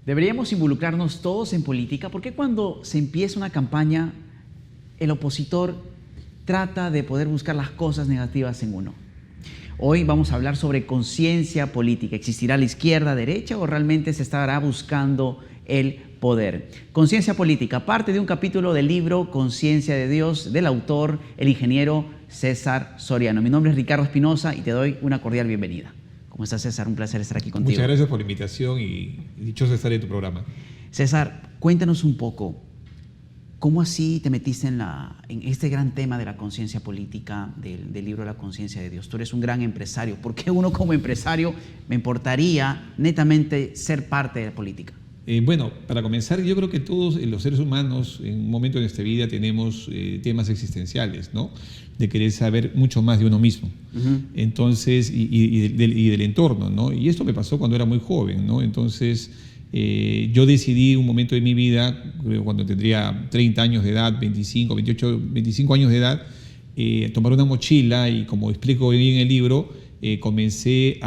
Deberíamos involucrarnos todos en política porque cuando se empieza una campaña, el opositor trata de poder buscar las cosas negativas en uno. Hoy vamos a hablar sobre conciencia política. ¿Existirá la izquierda, derecha o realmente se estará buscando el poder? Conciencia política, parte de un capítulo del libro Conciencia de Dios del autor, el ingeniero César Soriano. Mi nombre es Ricardo Espinosa y te doy una cordial bienvenida. ¿Cómo estás, César? Un placer estar aquí contigo. Muchas gracias por la invitación y dichoso estar en tu programa. César, cuéntanos un poco, ¿cómo así te metiste en este gran tema de la conciencia política del libro La Conciencia de Dios? Tú eres un gran empresario. ¿Por qué uno como empresario me importaría netamente ser parte de la política? Bueno, para comenzar, yo creo que todos los seres humanos en un momento de nuestra vida tenemos temas existenciales, ¿no? De querer saber mucho más de uno mismo. Entonces, y del entorno, ¿no? Y esto me pasó cuando era muy joven, ¿no? Entonces, yo decidí un momento de mi vida, cuando tendría 30 años de edad, 25, 28, 25 años de edad, tomar una mochila y, como explico hoy en el libro, comencé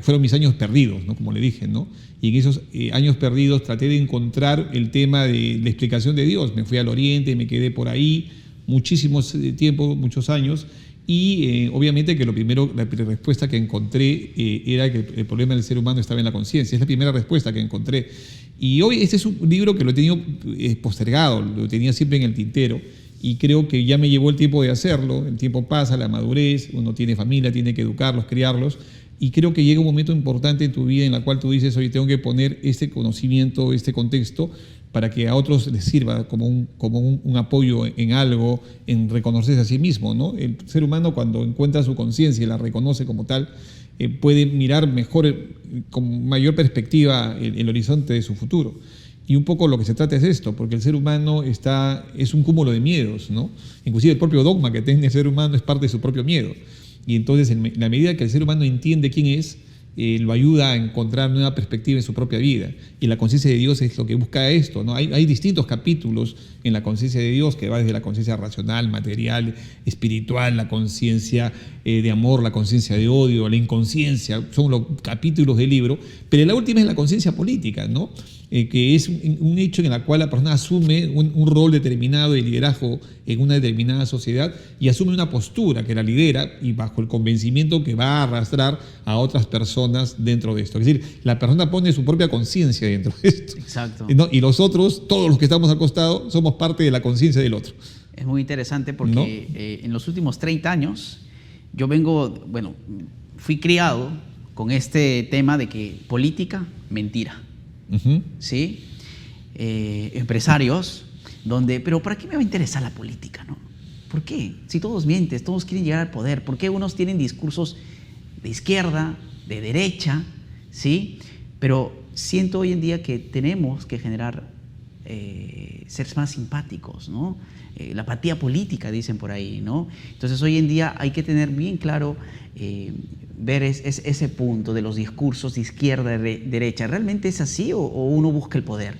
fueron mis años perdidos, ¿no? Como le dije, ¿no? Y en esos años perdidos traté de encontrar el tema de la explicación de Dios. Me fui al Oriente, me quedé por ahí muchísimos tiempo, muchos años, y obviamente que la respuesta que encontré era que el problema del ser humano estaba en la conciencia. Es la primera respuesta que encontré. Y hoy este es un libro que lo he tenido postergado, lo tenía siempre en el tintero, y creo que ya me llevó el tiempo de hacerlo. El tiempo pasa, la madurez, uno tiene familia, tiene que educarlos, criarlos, y creo que llega un momento importante en tu vida en la cual tú dices, oye, tengo que poner este conocimiento, este contexto, para que a otros les sirva como un apoyo en algo, en reconocerse a sí mismo, ¿no? El ser humano, cuando encuentra su conciencia y la reconoce como tal, puede mirar mejor, con mayor perspectiva, el horizonte de su futuro. Y un poco lo que se trata es esto, porque el ser humano es un cúmulo de miedos, ¿no? Inclusive el propio dogma que tiene el ser humano es parte de su propio miedo. Y entonces, en la medida que el ser humano entiende quién es, lo ayuda a encontrar una perspectiva en su propia vida. Y la conciencia de Dios es lo que busca esto, ¿no? Hay distintos capítulos en la conciencia de Dios, que va desde la conciencia racional, material, espiritual, la conciencia de amor, la conciencia de odio, la inconsciencia, son los capítulos del libro, pero la última es la conciencia política, ¿no? Que es un hecho en el cual la persona asume un rol determinado de liderazgo en una determinada sociedad y asume una postura que la lidera y bajo el convencimiento que va a arrastrar a otras personas dentro de esto. Es decir, la persona pone su propia conciencia dentro de esto. Exacto. ¿No? Y los otros, todos los que estamos al costado, somos parte de la conciencia del otro. Es muy interesante porque ¿No? En los últimos 30 años yo fui criado con este tema de que política, mentira. ¿Sí? Empresarios, pero ¿para qué me va a interesar la política, no? ¿Por qué? Si todos mienten, todos quieren llegar al poder, ¿por qué unos tienen discursos de izquierda, de derecha, ¿sí? Pero siento hoy en día que tenemos que generar ser más simpáticos, ¿no? La apatía política, dicen por ahí, ¿no? Entonces hoy en día hay que tener bien claro ver ese punto de los discursos de izquierda, de derecha. ¿Realmente es así o uno busca el poder?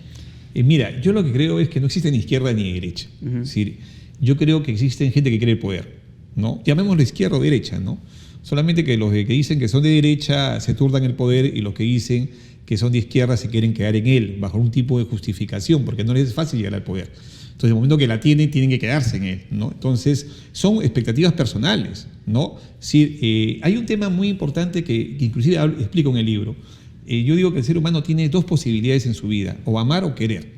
Mira, yo lo que creo es que no existe ni izquierda ni derecha. Es decir, yo creo que existen gente que quiere el poder, ¿no? Llamémoslo izquierda o derecha, ¿no? Solamente que los que dicen que son de derecha se turdan el poder y los que dicen que son de izquierda se quieren quedar en él, bajo un tipo de justificación, porque no les es fácil llegar al poder. Entonces, en el momento que la tienen que quedarse en él, ¿no? Entonces, son expectativas personales, ¿no? Sí, hay un tema muy importante que inclusive explico en el libro. Yo digo que el ser humano tiene dos posibilidades en su vida, o amar o querer.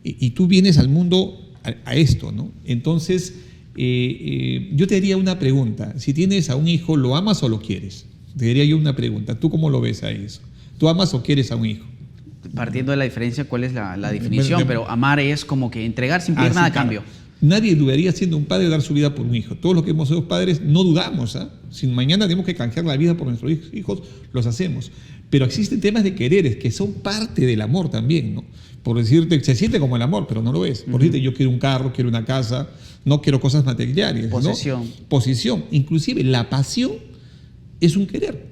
Y tú vienes al mundo a esto, ¿no? Entonces, yo te haría una pregunta. Si tienes a un hijo, ¿lo amas o lo quieres? Te haría yo una pregunta. ¿Tú cómo lo ves a eso? ¿Tú amas o quieres a un hijo? Partiendo de la diferencia, ¿cuál es la definición? Pero amar es como que entregar sin pedir nada a cambio. Nadie dudaría, siendo un padre, dar su vida por un hijo. Todos los que hemos sido padres no dudamos, ¿eh? Si mañana tenemos que canjear la vida por nuestros hijos, los hacemos. Pero existen temas de quereres que son parte del amor también, ¿no? Por decirte, se siente como el amor, pero no lo es. Por decirte, yo quiero un carro, quiero una casa, no quiero cosas materiales. Posesión. ¿No? Posesión. Inclusive la pasión es un querer.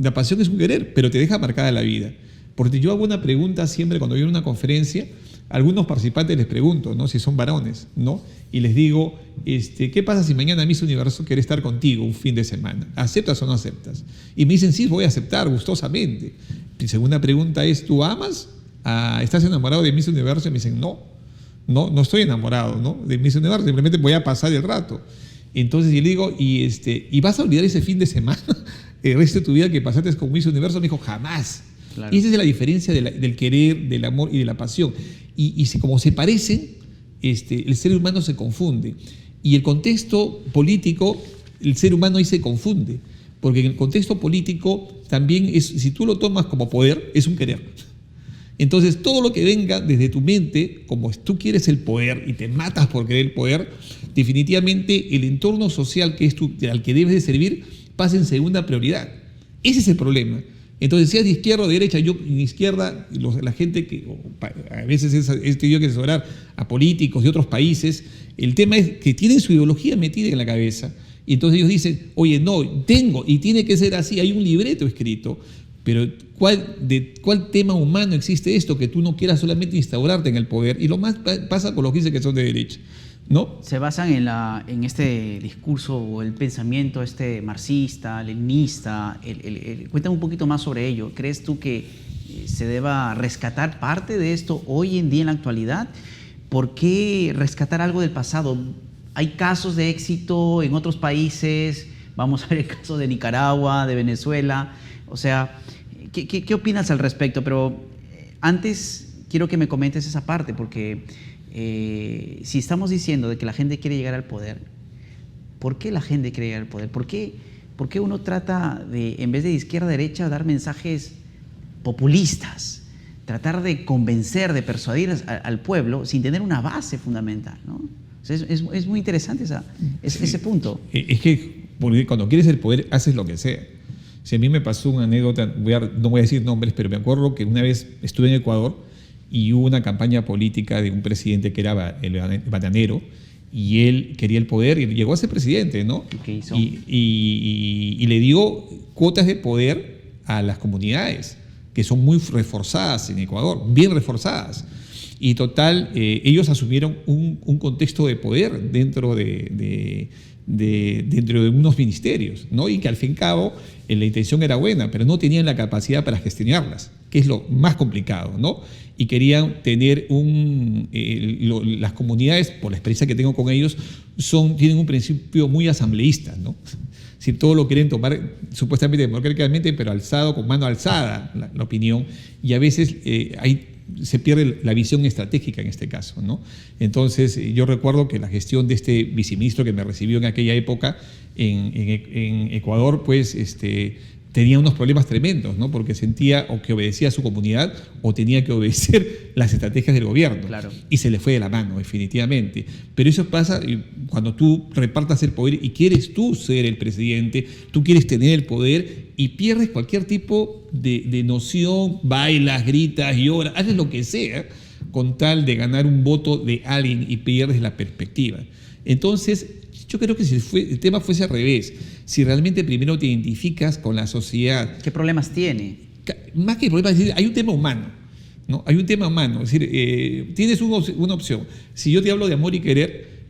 La pasión es un querer, pero te deja marcada la vida. Porque yo hago una pregunta siempre cuando voy a una conferencia, a algunos participantes les pregunto, ¿no? Si son varones, ¿no? Y les digo, ¿qué pasa si mañana Miss Universo quiere estar contigo un fin de semana? ¿Aceptas o no aceptas? Y me dicen, sí, voy a aceptar gustosamente. Mi segunda pregunta es, ¿tú amas ¿estás enamorado de Miss Universo? Y me dicen, no estoy enamorado, ¿no?, de Miss Universo, simplemente voy a pasar el rato. Entonces yo le digo, ¿y vas a olvidar ese fin de semana, el resto de tu vida que pasaste con Miss Universo? Me dijo, jamás. Claro. Y esa es la diferencia del querer, del amor y de la pasión. Y como se parecen, el ser humano se confunde. Y el contexto político, el ser humano ahí se confunde. Porque en el contexto político también si tú lo tomas como poder, es un querer. Entonces, todo lo que venga desde tu mente, como tú quieres el poder y te matas por querer el poder, definitivamente el entorno social que es al que debes de servir pasa en segunda prioridad. Ese es el problema. Entonces, seas de izquierda o de derecha, yo en izquierda, la gente que a veces he tenido que asesorar a políticos de otros países, el tema es que tienen su ideología metida en la cabeza. Y entonces ellos dicen, oye, no, tengo, y tiene que ser así, hay un libreto escrito, pero ¿de cuál tema humano existe esto que tú no quieras solamente instaurarte en el poder? Y lo más pasa con los que dicen que son de derecha, ¿no? Se basan en este discurso o el pensamiento marxista, leninista. Cuéntame un poquito más sobre ello. ¿Crees tú que se deba rescatar parte de esto hoy en día en la actualidad? ¿Por qué rescatar algo del pasado? Hay casos de éxito en otros países, vamos a ver el caso de Nicaragua, de Venezuela, o sea, ¿qué opinas al respecto? Pero antes quiero que me comentes esa parte, porque si estamos diciendo de que la gente quiere llegar al poder, ¿por qué la gente quiere llegar al poder? ¿Por qué uno trata de, en vez de izquierda a derecha, dar mensajes populistas? Tratar de convencer, de persuadir al pueblo sin tener una base fundamental, ¿no? O sea, es muy interesante ese punto. Es que cuando quieres el poder, haces lo que sea. Si a mí me pasó una anécdota, no voy a decir nombres, pero me acuerdo que una vez estuve en Ecuador y hubo una campaña política de un presidente que era el bananero, y él quería el poder y llegó a ser presidente, ¿no? ¿Y qué hizo? Y le dio cuotas de poder a las comunidades, que son muy reforzadas en Ecuador, bien reforzadas. Y total, ellos asumieron un contexto de poder dentro de unos ministerios, ¿no? Y que al fin y al cabo la intención era buena, pero no tenían la capacidad para gestionarlas, que es lo más complicado, ¿no? Y querían tener las comunidades, por la experiencia que tengo con ellos, tienen un principio muy asambleísta, ¿no? Si todo lo quieren tomar supuestamente democráticamente, pero alzado, con mano alzada, la opinión, y a veces se pierde la visión estratégica en este caso, ¿no? Entonces, yo recuerdo que la gestión de este viceministro que me recibió en aquella época en Ecuador, pues tenía unos problemas tremendos, ¿no? Porque sentía o que obedecía a su comunidad o tenía que obedecer las estrategias del gobierno. Claro. Y se le fue de la mano, definitivamente. Pero eso pasa cuando tú repartas el poder y quieres tú ser el presidente, tú quieres tener el poder y pierdes cualquier tipo de noción, bailas, gritas, lloras, haces lo que sea con tal de ganar un voto de alguien y pierdes la perspectiva. Entonces, yo creo que si el tema fuese al revés, si realmente primero te identificas con la sociedad... ¿Qué problemas tiene? Más que problemas, es decir, hay un tema humano, ¿no? Hay un tema humano, es decir, tienes una opción. Si yo te hablo de amor y querer,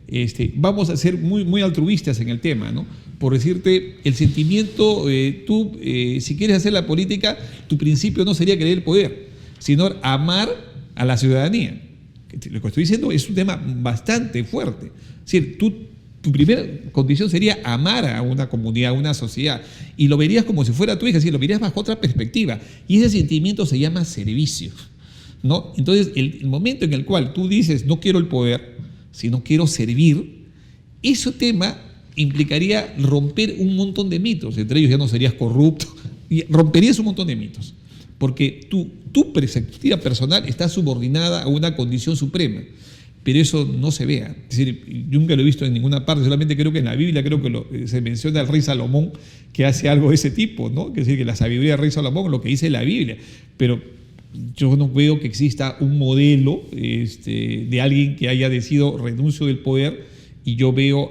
vamos a ser muy, muy altruistas en el tema, ¿no? Por decirte, el sentimiento, si quieres hacer la política, tu principio no sería querer el poder, sino amar a la ciudadanía. Lo que estoy diciendo es un tema bastante fuerte. Es decir, tu primera condición sería amar a una comunidad, a una sociedad, y lo verías como si fuera tu hija, es decir, lo verías bajo otra perspectiva, y ese sentimiento se llama servicio, ¿no? Entonces, el momento en el cual tú dices, no quiero el poder, sino quiero servir, ese tema implicaría romper un montón de mitos, entre ellos ya no serías corrupto, y romperías un montón de mitos, porque tu perspectiva personal está subordinada a una condición suprema. Pero eso no se vea. Es decir, yo nunca lo he visto en ninguna parte, solamente creo que en la Biblia se menciona al rey Salomón que hace algo de ese tipo, ¿no? Es decir, que la sabiduría del rey Salomón, lo que dice la Biblia. Pero yo no veo que exista un modelo de alguien que haya decidido renuncio del poder, y yo veo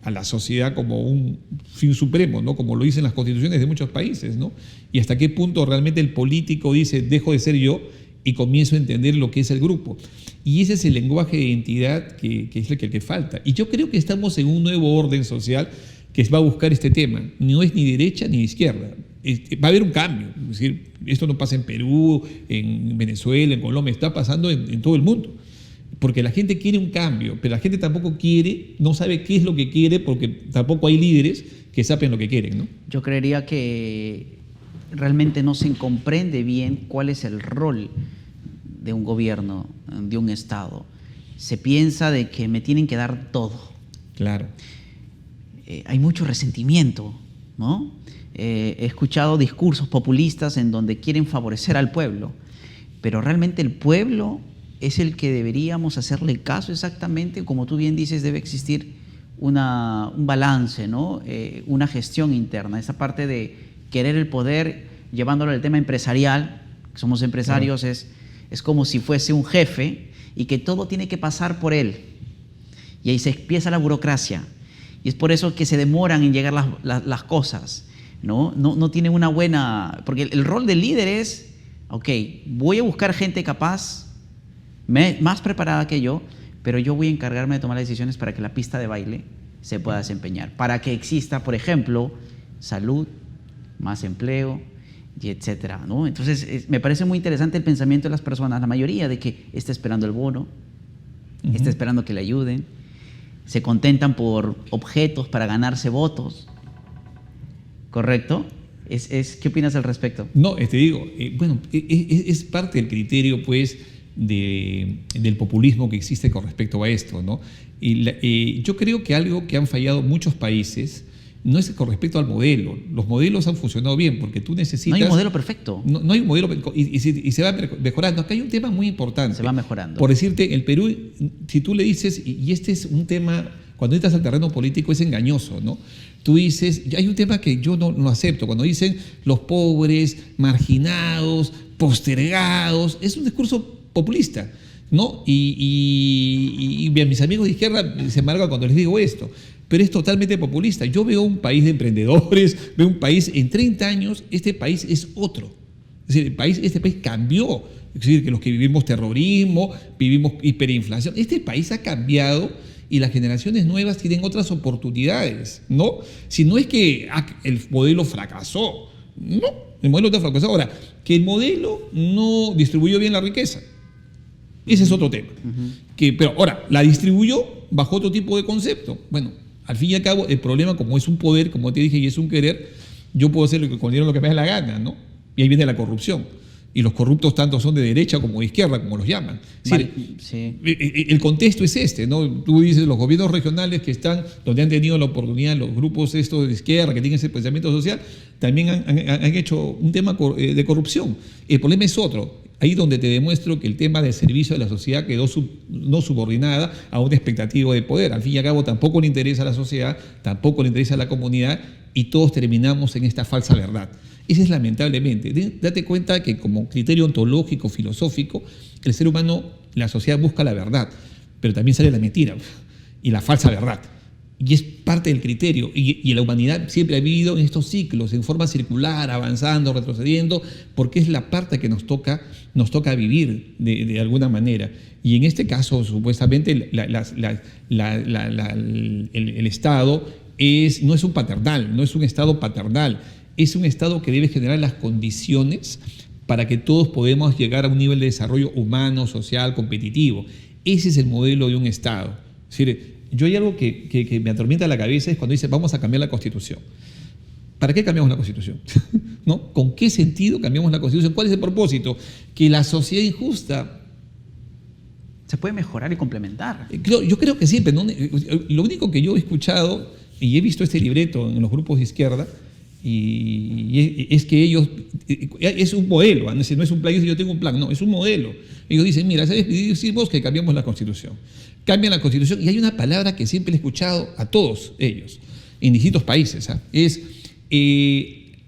a la sociedad como un fin supremo, ¿no? Como lo dicen las constituciones de muchos países, ¿no? Y hasta qué punto realmente el político dice, dejo de ser yo y comienzo a entender lo que es el grupo. Y ese es el lenguaje de identidad que es el que falta. Y yo creo que estamos en un nuevo orden social que va a buscar este tema. No es ni derecha ni izquierda. va a haber un cambio. Es decir, esto no pasa en Perú, en Venezuela, en Colombia, está pasando en todo el mundo. Porque la gente quiere un cambio, pero la gente tampoco quiere, no sabe qué es lo que quiere, porque tampoco hay líderes que saben lo que quieren, ¿no? Yo creería que realmente no se comprende bien cuál es el rol de un gobierno, de un Estado. Se piensa de que me tienen que dar todo. Claro. Hay mucho resentimiento, ¿no? He escuchado discursos populistas en donde quieren favorecer al pueblo, pero realmente el pueblo es el que deberíamos hacerle caso exactamente. Como tú bien dices, debe existir un balance, ¿no? Una gestión interna, esa parte de querer el poder llevándolo al tema empresarial. Somos empresarios, claro. Es como si fuese un jefe y que todo tiene que pasar por él, y ahí se empieza la burocracia, y es por eso que se demoran en llegar las cosas, ¿no? No tienen una buena, porque el rol del líder es, ok, voy a buscar gente capaz, más preparada que yo, pero yo voy a encargarme de tomar las decisiones para que la pista de baile se pueda desempeñar, para que exista, por ejemplo, salud, más empleo, y etcétera, ¿no? Entonces, me parece muy interesante el pensamiento de las personas, la mayoría, de que está esperando el bono, está esperando que le ayuden, se contentan por objetos para ganarse votos, ¿correcto? ¿Qué opinas al respecto? No, te digo, bueno, es parte del criterio, pues, del populismo que existe con respecto a esto, ¿no? Y yo creo que algo que han fallado muchos países no es con respecto al modelo. Los modelos han funcionado bien porque tú necesitas... No hay un modelo perfecto. No hay un modelo, y se va mejorando. Acá hay un tema muy importante. Se va mejorando. Por decirte, el Perú, si tú le dices, y este es un tema, cuando entras al terreno político es engañoso, ¿no? Tú dices, hay un tema que yo no acepto, cuando dicen los pobres, marginados, postergados, es un discurso populista, ¿no? Y mis amigos de izquierda se amargan cuando les digo esto, pero es totalmente populista. Yo veo un país de emprendedores, veo un país, en 30 años, este país es otro. Es decir, este país cambió. Es decir, que los que vivimos terrorismo, vivimos hiperinflación, este país ha cambiado y las generaciones nuevas tienen otras oportunidades, ¿no? Si no es que el modelo fracasó, no, el modelo está fracasado. Ahora, que el modelo no distribuyó bien la riqueza, ese es otro tema. Pero ahora, la distribuyó bajo otro tipo de concepto. Bueno, al fin y al cabo, el problema, como es un poder, como te dije, y es un querer, yo puedo hacer lo que me da la gana, ¿no? Y ahí viene la corrupción. Y los corruptos tanto son de derecha como de izquierda, como los llaman. Sí. El contexto es este, ¿no? Tú dices, los gobiernos regionales que están, donde han tenido la oportunidad, los grupos estos de izquierda que tienen ese pensamiento social, también han hecho un tema de corrupción. El problema es otro. Ahí donde te demuestro que el tema del servicio a la sociedad quedó no subordinada a una expectativa de poder. Al fin y al cabo tampoco le interesa a la sociedad, tampoco le interesa a la comunidad, y todos terminamos en esta falsa verdad. Ese es lamentablemente. Date cuenta que como criterio ontológico, filosófico, el ser humano, la sociedad busca la verdad, pero también sale la mentira y la falsa verdad. Y es parte del criterio. Y la humanidad siempre ha vivido en estos ciclos, en forma circular, avanzando, retrocediendo, porque es la parte que nos toca vivir de alguna manera. Y en este caso, supuestamente, el Estado no es un paternal, no es un Estado paternal, es un Estado que debe generar las condiciones para que todos podamos llegar a un nivel de desarrollo humano, social, competitivo. Ese es el modelo de un Estado. Es decir, yo hay algo que me atormenta la cabeza, es cuando dice vamos a cambiar la Constitución. ¿Para qué cambiamos la Constitución? ¿No? ¿Con qué sentido cambiamos la Constitución? ¿Cuál es el propósito? Que la sociedad injusta se puede mejorar y complementar. Yo creo que sí, pero lo único que yo he escuchado, y he visto este libreto en los grupos de izquierda, y es que ellos, es un modelo, no es un plan, yo tengo un plan, no, es un modelo. Ellos dicen, mira, ¿sabes? Decimos que cambiamos la Constitución. Cambian la Constitución, y hay una palabra que siempre he escuchado a todos ellos, en distintos países, es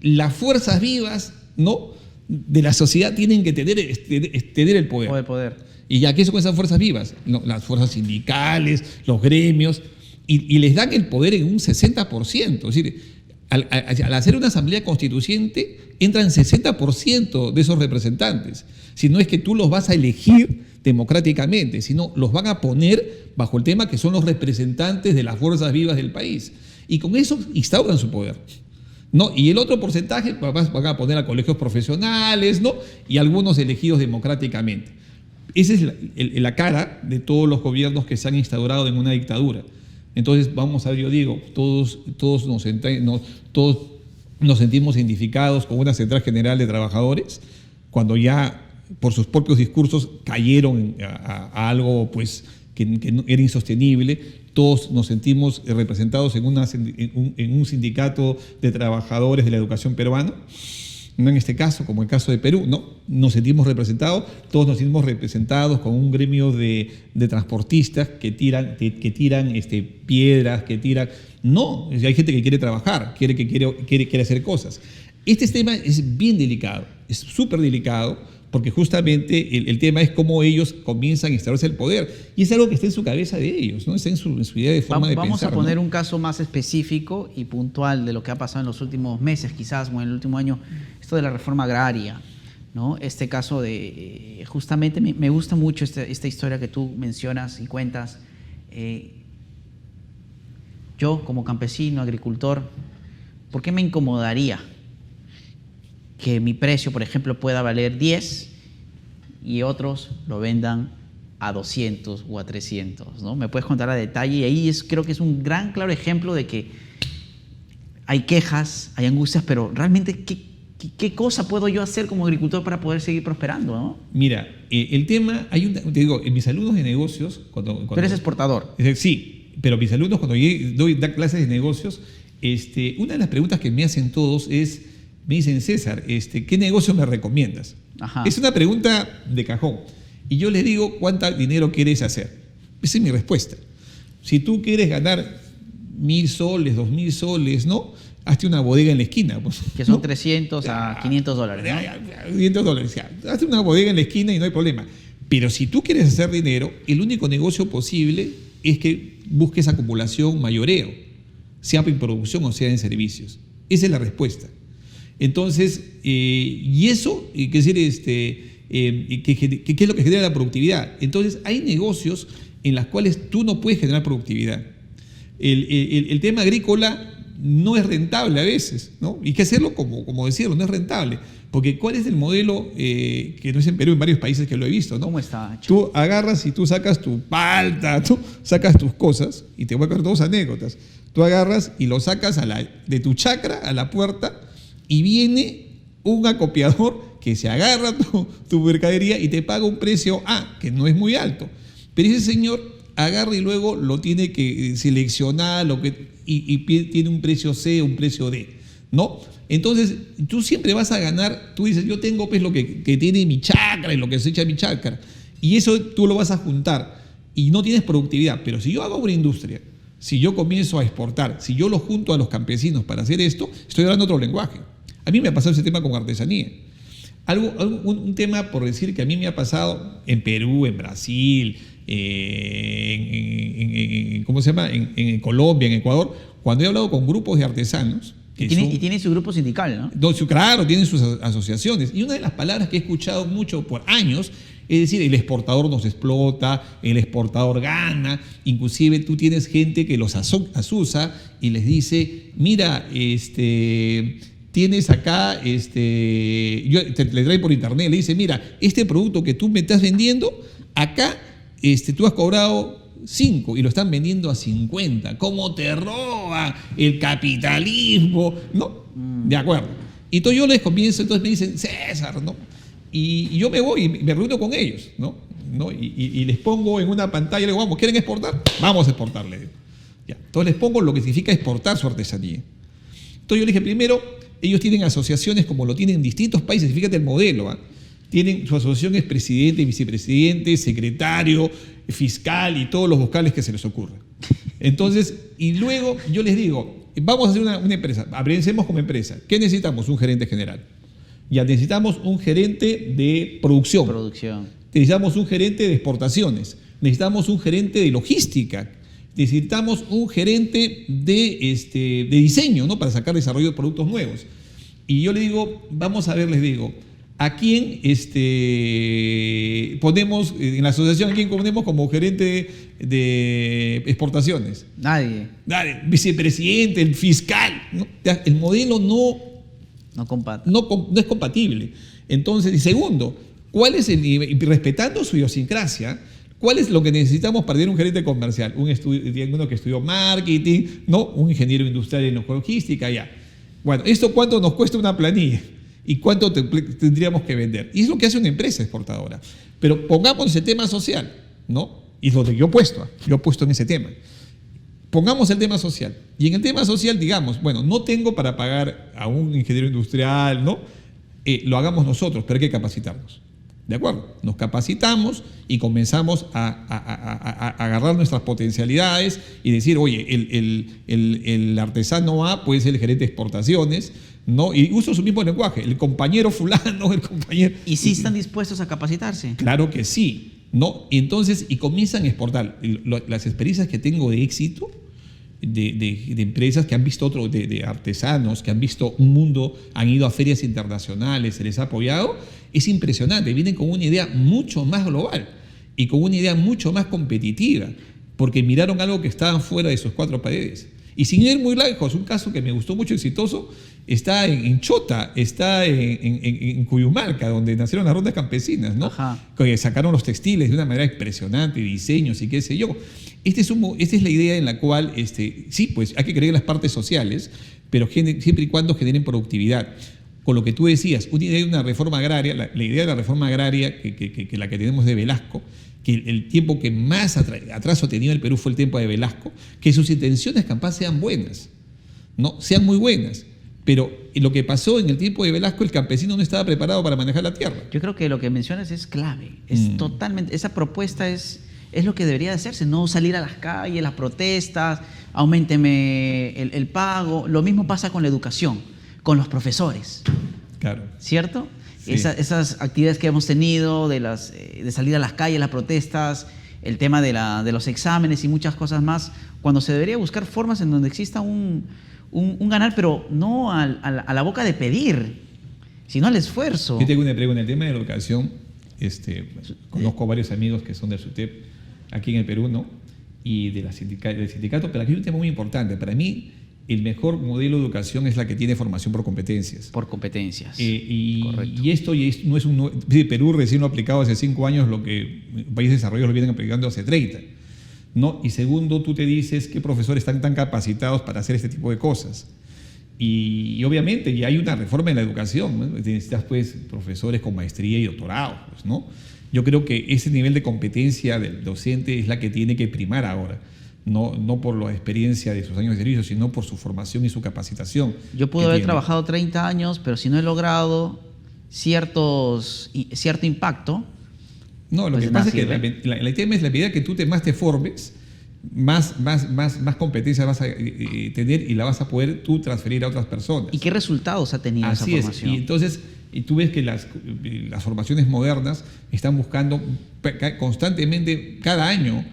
las fuerzas vivas, ¿no?, de la sociedad tienen que tener el poder. O el poder. ¿Y ya qué son esas fuerzas vivas? No, las fuerzas sindicales, los gremios, y les dan el poder en un 60%. Es decir, al hacer una asamblea constituyente, entran 60% de esos representantes. Si no es que tú los vas a elegir democráticamente, sino los van a poner bajo el tema que son los representantes de las fuerzas vivas del país. Y con eso instauran su poder. ¿no? Y el otro porcentaje van a poner a colegios profesionales, ¿no? Y algunos elegidos democráticamente. Esa es la cara de todos los gobiernos que se han instaurado en una dictadura. Entonces, vamos a ver, yo digo, todos nos sentimos identificados con una central general de trabajadores, cuando ya por sus propios discursos cayeron a algo pues, que era insostenible. Todos nos sentimos representados en un sindicato de trabajadores de la educación peruana, no en este caso, como el caso de Perú, no, nos sentimos representados, todos nos sentimos representados con un gremio de transportistas que tiran piedras, que tiran... No, hay gente que quiere trabajar, quiere hacer cosas. Este tema es bien delicado, es súper delicado, porque justamente el tema es cómo ellos comienzan a instaurarse el poder. Y es algo que está en su cabeza de ellos, ¿no? Está en su idea de forma de pensar. Vamos a poner un caso más específico y puntual de lo que ha pasado en los últimos meses, quizás, o en el último año, esto de la reforma agraria, ¿no? Este caso de... Justamente me gusta mucho esta historia que tú mencionas y cuentas. Yo, como campesino, agricultor, ¿por qué me incomodaría que mi precio, por ejemplo, pueda valer 10 y otros lo vendan a 200 o a 300, ¿no? Me puedes contar a detalle, y ahí creo que es un gran, claro ejemplo de que hay quejas, hay angustias, pero realmente, ¿qué cosa puedo yo hacer como agricultor para poder seguir prosperando, ¿no? Mira, el tema, te digo, en mis alumnos de negocios... Cuando Tú eres exportador. Sí, pero mis alumnos cuando doy clases de negocios, una de las preguntas que me hacen todos es... Me dicen, César, ¿qué negocio me recomiendas? Ajá. Es una pregunta de cajón. Y yo les digo, ¿cuánto dinero quieres hacer? Esa es mi respuesta. Si tú quieres ganar 1.000 soles, 2.000 soles, ¿no? Hazte una bodega en la esquina. Pues, que son, ¿no? 300 a 500 dólares, ¿no? 500 dólares. Hazte una bodega en la esquina y no hay problema. Pero si tú quieres hacer dinero, el único negocio posible es que busques acumulación, mayoreo, sea en producción o sea en servicios. Esa es la respuesta. Entonces, y eso, ¿qué decir? ¿Qué es lo que genera la productividad? Entonces, hay negocios en los cuales tú no puedes generar productividad. El tema agrícola no es rentable a veces, ¿no? Y hay que hacerlo como decirlo, no es rentable. Porque ¿cuál es el modelo que no es en Perú, en varios países que lo he visto, ¿no? ¿Cómo está hecho? Tú agarras y tú sacas tu palta, tú sacas tus cosas, y te voy a contar dos anécdotas. Tú agarras y lo sacas de tu chacra a la puerta, y viene un acopiador que se agarra tu mercadería y te paga un precio A, que no es muy alto. Pero ese señor agarra y luego lo tiene que seleccionar y tiene un precio C, un precio D, ¿no? Entonces, tú siempre vas a ganar, tú dices, yo tengo pues lo que tiene mi chacra y lo que se echa mi chacra, y eso tú lo vas a juntar y no tienes productividad. Pero si yo hago una industria, si yo comienzo a exportar, si yo lo junto a los campesinos para hacer esto, estoy hablando otro lenguaje. A mí me ha pasado ese tema con artesanía. Un tema, por decir, que a mí me ha pasado en Perú, en Brasil, ¿cómo se llama? En Colombia, en Ecuador, cuando he hablado con grupos de artesanos. Y tiene su grupo sindical, ¿no? Claro, tienen sus asociaciones. Y una de las palabras que he escuchado mucho por años es decir, el exportador nos explota, el exportador gana. Inclusive tú tienes gente que los asusa y les dice, mira, tienes acá, le trae por internet, le dice, mira, este producto que tú me estás vendiendo, acá tú has cobrado 5 y lo están vendiendo a 50. ¿Cómo te roban el capitalismo? ¿No? De acuerdo. Y entonces yo les comienzo, entonces me dicen, César, ¿no? Y yo me voy y me reúno con ellos, ¿no? Y les pongo en una pantalla, le digo, vamos, ¿quieren exportar? Vamos a exportarle. Ya. Entonces les pongo lo que significa exportar su artesanía. Entonces yo les dije, primero, ellos tienen asociaciones como lo tienen en distintos países, fíjate el modelo, ¿eh? Tienen, su asociación es presidente, vicepresidente, secretario, fiscal y todos los vocales que se les ocurra. Entonces, y luego yo les digo, vamos a hacer una empresa, avancemos como empresa. ¿Qué necesitamos? Un gerente general. Ya necesitamos un gerente de producción. Necesitamos un gerente de exportaciones. Necesitamos un gerente de logística. Necesitamos un gerente de diseño, ¿no? Para sacar desarrollo de productos nuevos. Y yo les digo, vamos a ver, les digo, ¿A quién ponemos, en la asociación, a quién ponemos como gerente de exportaciones? Nadie. Dale, vicepresidente, el fiscal, ¿no? El modelo no es compatible. Entonces, y segundo, ¿cuál es el nivel? Respetando su idiosincrasia, ¿cuál es lo que necesitamos para tener un gerente comercial? Uno que estudió marketing, ¿no? Un ingeniero industrial en logística, ya. Bueno, ¿esto cuánto nos cuesta una planilla? ¿Y cuánto tendríamos que vender? Y es lo que hace una empresa exportadora. Pero pongamos ese tema social, ¿no? Y es lo que yo he puesto en ese tema. Pongamos el tema social. Y en el tema social, digamos, bueno, no tengo para pagar a un ingeniero industrial, ¿no? Lo hagamos nosotros, pero hay que capacitarnos. ¿De acuerdo? Nos capacitamos y comenzamos a agarrar nuestras potencialidades y decir, oye, el artesano A puede ser el gerente de exportaciones, ¿no? Y uso su mismo lenguaje, el compañero fulano, el compañero... ¿Y sí están dispuestos a capacitarse? Claro que sí, ¿no? Y entonces, comienzan a exportar. Las experiencias que tengo de éxito de empresas que han visto de artesanos, que han visto un mundo, han ido a ferias internacionales, se les ha apoyado, es impresionante. Vienen con una idea mucho más global y con una idea mucho más competitiva, porque miraron algo que estaba fuera de sus cuatro paredes. Y sin ir muy lejos, un caso que me gustó mucho, exitoso, está en Chota, está en Cuyumarca, donde nacieron las rondas campesinas, ¿no? Que sacaron los textiles de una manera impresionante, diseños y qué sé yo. Esta es la idea en la cual, sí, pues hay que creer en las partes sociales, pero siempre y cuando generen productividad. Con lo que tú decías, una idea de una reforma agraria, la idea de la reforma agraria, que la que tenemos de Velasco, que el tiempo que más atraso ha tenido el Perú fue el tiempo de Velasco, que sus intenciones capaz sean buenas, ¿no? Sean muy buenas. Pero lo que pasó en el tiempo de Velasco, el campesino no estaba preparado para manejar la tierra. Yo creo que lo que mencionas es clave. Es totalmente, esa propuesta es lo que debería de hacerse, no salir a las calles, las protestas, auménteme el pago. Lo mismo pasa con la educación, con los profesores. Claro. ¿Cierto? Sí. Esas actividades que hemos tenido de salir a las calles, las protestas, el tema de los exámenes y muchas cosas más, cuando se debería buscar formas en donde exista un ganar, pero no a la boca de pedir, sino al esfuerzo. Yo tengo una pregunta en el tema de la educación. Conozco varios amigos que son del SUTEP aquí en el Perú, ¿no? Y del sindicato, pero aquí hay un tema muy importante. Para mí, el mejor modelo de educación es la que tiene formación por competencias. Por competencias. Correcto. Y esto no es Perú recién lo ha aplicado hace 5 años, lo que países desarrollados lo vienen aplicando hace 30. ¿No? Y segundo, tú te dices qué profesores están tan capacitados para hacer este tipo de cosas. Y obviamente ya hay una reforma en la educación, ¿no? Necesitas pues profesores con maestría y doctorado, pues, ¿no? Yo creo que ese nivel de competencia del docente es la que tiene que primar ahora. No por la experiencia de sus años de servicio, sino por su formación y su capacitación. Yo pude haber trabajado 30 años, pero si no he logrado cierto impacto... No, lo que pasa es que el tema es la medida que tú más te formes, más competencia vas a tener y la vas a poder tú transferir a otras personas. ¿Y qué resultados ha tenido esa formación? Y entonces tú ves que las formaciones modernas están buscando constantemente, cada año,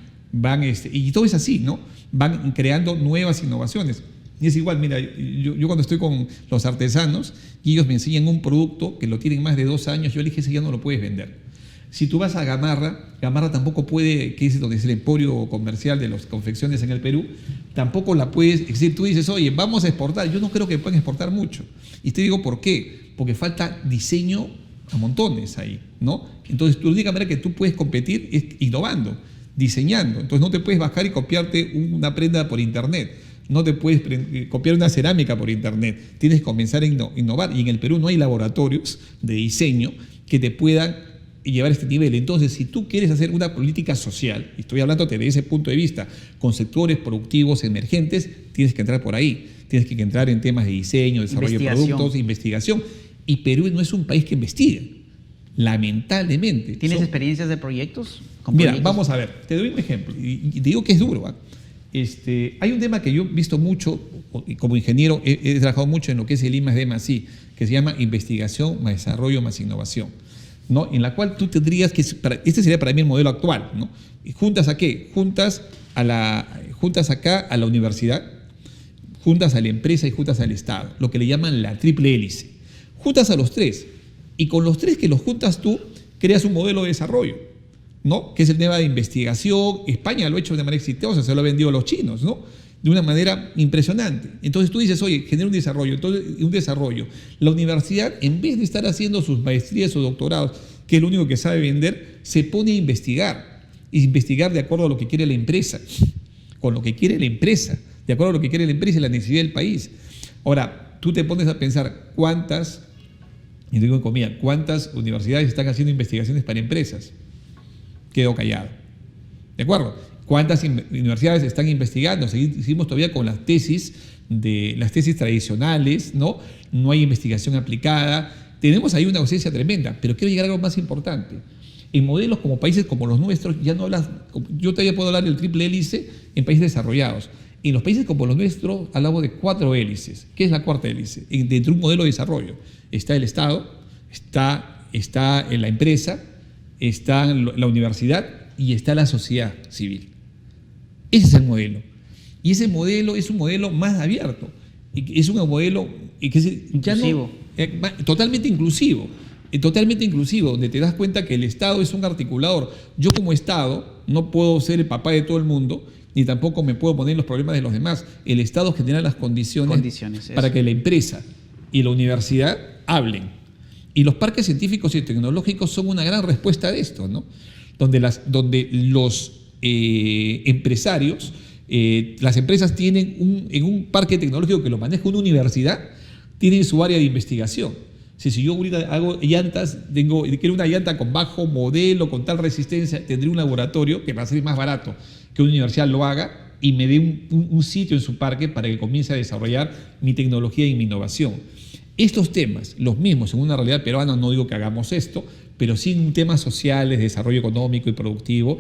y todo es así, ¿no? Van creando nuevas innovaciones. Y es igual, mira, yo cuando estoy con los artesanos y ellos me enseñan un producto que lo tienen más de 2 años, yo les dije, ese ya no lo puedes vender. Si tú vas a Gamarra tampoco puede, que es donde es el emporio comercial de las confecciones en el Perú, tampoco la puedes, es decir, tú dices, oye, vamos a exportar. Yo no creo que puedan exportar mucho. Y te digo por qué. Porque falta diseño a montones ahí, ¿no? Entonces, la única manera que tú puedes competir es innovando, diseñando. Entonces, no te puedes bajar y copiarte una prenda por internet. No te puedes copiar una cerámica por internet. Tienes que comenzar a innovar. Y en el Perú no hay laboratorios de diseño que te puedan llevar a este nivel. Entonces, si tú quieres hacer una política social, y estoy hablando desde ese punto de vista, con sectores productivos emergentes, tienes que entrar por ahí. Tienes que entrar en temas de diseño, desarrollo de productos, investigación. Y Perú no es un país que investiga, lamentablemente. ¿Tienes experiencias de proyectos? Mira, vamos a ver, te doy un ejemplo, y te digo que es duro. Hay un tema que yo he visto mucho, y como ingeniero he trabajado mucho en lo que es el I+D+I, que se llama investigación más desarrollo más innovación, ¿no? En la cual tú tendrías que, este sería para mí el modelo actual, ¿no? ¿Y juntas a qué? Juntas acá a la universidad, juntas a la empresa y juntas al Estado, lo que le llaman la triple hélice. Juntas a los tres, Y con los tres que los juntas tú, creas un modelo de desarrollo, ¿no? Que es el tema de investigación. España lo ha hecho de manera exitosa, se lo ha vendido a los chinos, ¿no? De una manera impresionante. Entonces tú dices, oye, genera un desarrollo. Entonces, un desarrollo. La universidad, en vez de estar haciendo sus maestrías o doctorados, que es lo único que sabe vender, se pone a investigar. Y investigar de acuerdo a lo que quiere la empresa. Con lo que quiere la empresa. De acuerdo a lo que quiere la empresa y la necesidad del país. Ahora, tú te pones a pensar cuántas universidades están haciendo investigaciones para empresas. Quedo callado. ¿De acuerdo? ¿Cuántas universidades están investigando? Seguimos todavía con las tesis tradicionales, ¿no? No hay investigación aplicada. Tenemos ahí una ausencia tremenda, pero quiero llegar a algo más importante. En modelos como países como los nuestros, ya no hablas, yo todavía puedo hablar del triple hélice en países desarrollados. En los países como los nuestros hablamos de 4 hélices. ¿Qué es la cuarta hélice? Dentro de un modelo de desarrollo está el Estado, está en la empresa, está la universidad y está la sociedad civil. Ese es el modelo. Y ese modelo es un modelo más abierto. Es un modelo inclusivo. Totalmente inclusivo. Totalmente inclusivo, donde te das cuenta que el Estado es un articulador. Yo como Estado no puedo ser el papá de todo el mundo, ni tampoco me puedo poner en los problemas de los demás. El Estado genera las condiciones para que la empresa y la universidad hablen. Y los parques científicos y tecnológicos son una gran respuesta de esto, ¿no? Donde los empresarios, las empresas tienen en un parque tecnológico que lo maneja una universidad, tienen su área de investigación. Si yo ahorita hago llantas, quiero una llanta con bajo modelo, con tal resistencia, tendré un laboratorio que va a ser más barato que una universidad lo haga y me dé un sitio en su parque para que comience a desarrollar mi tecnología y mi innovación. Estos temas, los mismos en una realidad peruana, no digo que hagamos esto, pero sí en temas sociales, de desarrollo económico y productivo,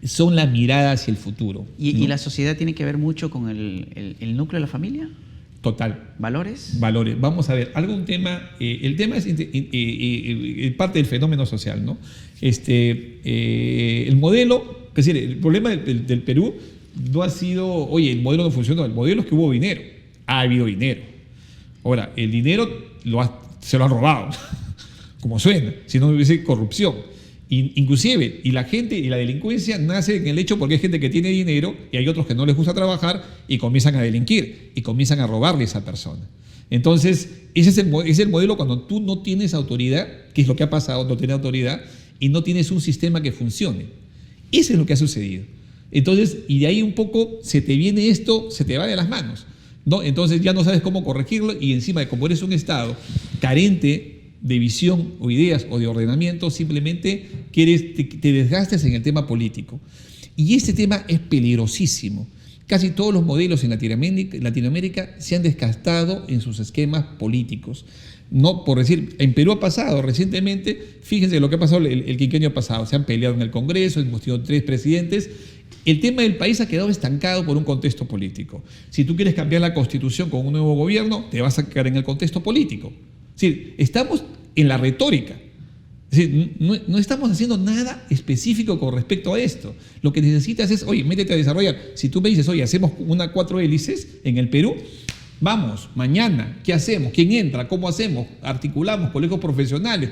son la mirada hacia el futuro. ¿Y la sociedad tiene que ver mucho con el núcleo de la familia? Total. ¿Valores? Valores. Vamos a ver, el tema es parte del fenómeno social, ¿no? El modelo, es decir, el problema del Perú no ha sido, oye, el modelo no funcionó, el modelo es que hubo dinero, ha habido dinero. Ahora, el dinero se lo han robado, como suena, si no hubiese corrupción. Inclusive, y la gente y la delincuencia nace en el hecho porque hay gente que tiene dinero y hay otros que no les gusta trabajar y comienzan a delinquir y comienzan a robarle a esa persona. Entonces, ese es el modelo cuando tú no tienes autoridad, que es lo que ha pasado, no tienes autoridad y no tienes un sistema que funcione. Eso es lo que ha sucedido. Entonces, y de ahí un poco se te viene esto, se te va de las manos, ¿no? Entonces ya no sabes cómo corregirlo y encima de como eres un Estado carente de visión o ideas o de ordenamiento, simplemente te desgastes en el tema político. Y este tema es peligrosísimo. Casi todos los modelos en Latinoamérica se han desgastado en sus esquemas políticos. No, por decir, en Perú ha pasado recientemente, fíjense lo que ha pasado el quinquenio pasado, se han peleado en el Congreso, hemos tenido 3 presidentes. El tema del país ha quedado estancado por un contexto político. Si tú quieres cambiar la Constitución con un nuevo gobierno, te vas a quedar en el contexto político. Es decir, estamos en la retórica. Es decir, no estamos haciendo nada específico con respecto a esto. Lo que necesitas es, oye, métete a desarrollar. Si tú me dices, oye, hacemos 4 hélices en el Perú, vamos, mañana, ¿qué hacemos? ¿Quién entra? ¿Cómo hacemos? Articulamos colegios profesionales.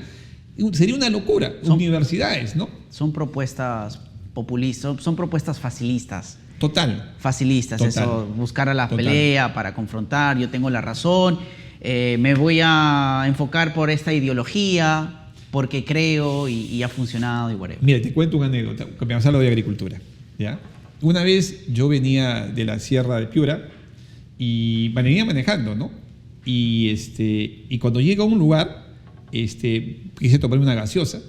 Sería una locura. Universidades, ¿no? Son propuestas populistas, son propuestas facilistas. Total. Facilistas, Total. Eso, buscar a la pelea para confrontar, yo tengo la razón. Me voy a enfocar por esta ideología, porque creo y ha funcionado y whatever. Mira, te cuento una anécdota, que me vas a hablar de agricultura, ¿ya? Una vez yo venía de la Sierra de Piura y venía manejando, ¿no? Y cuando llego a un lugar, quise tomarme una gaseosa.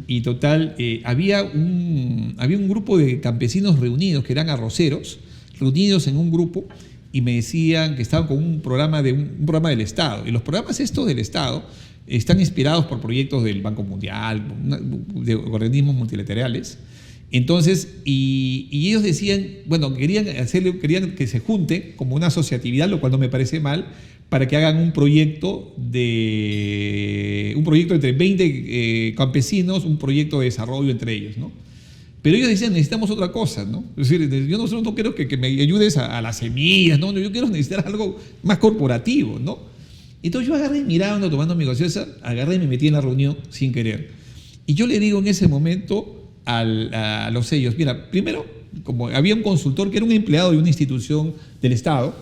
Y total, había un grupo de campesinos reunidos, que eran arroceros, reunidos en un grupo, y me decían que estaban con un programa del Estado. Y los programas estos del Estado están inspirados por proyectos del Banco Mundial, de organismos multilaterales. Entonces, y ellos decían, bueno, querían que se junte como una asociatividad, lo cual no me parece mal, para que hagan un proyecto entre 20 campesinos, un proyecto de desarrollo entre ellos, ¿no? Pero ellos decían, necesitamos otra cosa, ¿no? Es decir, yo no quiero que me ayudes a las semillas, ¿no? Yo quiero necesitar algo más corporativo, ¿no? Entonces yo agarré, mirando, tomando mi gaseosa, agarré y me metí en la reunión sin querer. Y yo le digo en ese momento a los sellos, mira, primero, como había un consultor que era un empleado de una institución del Estado,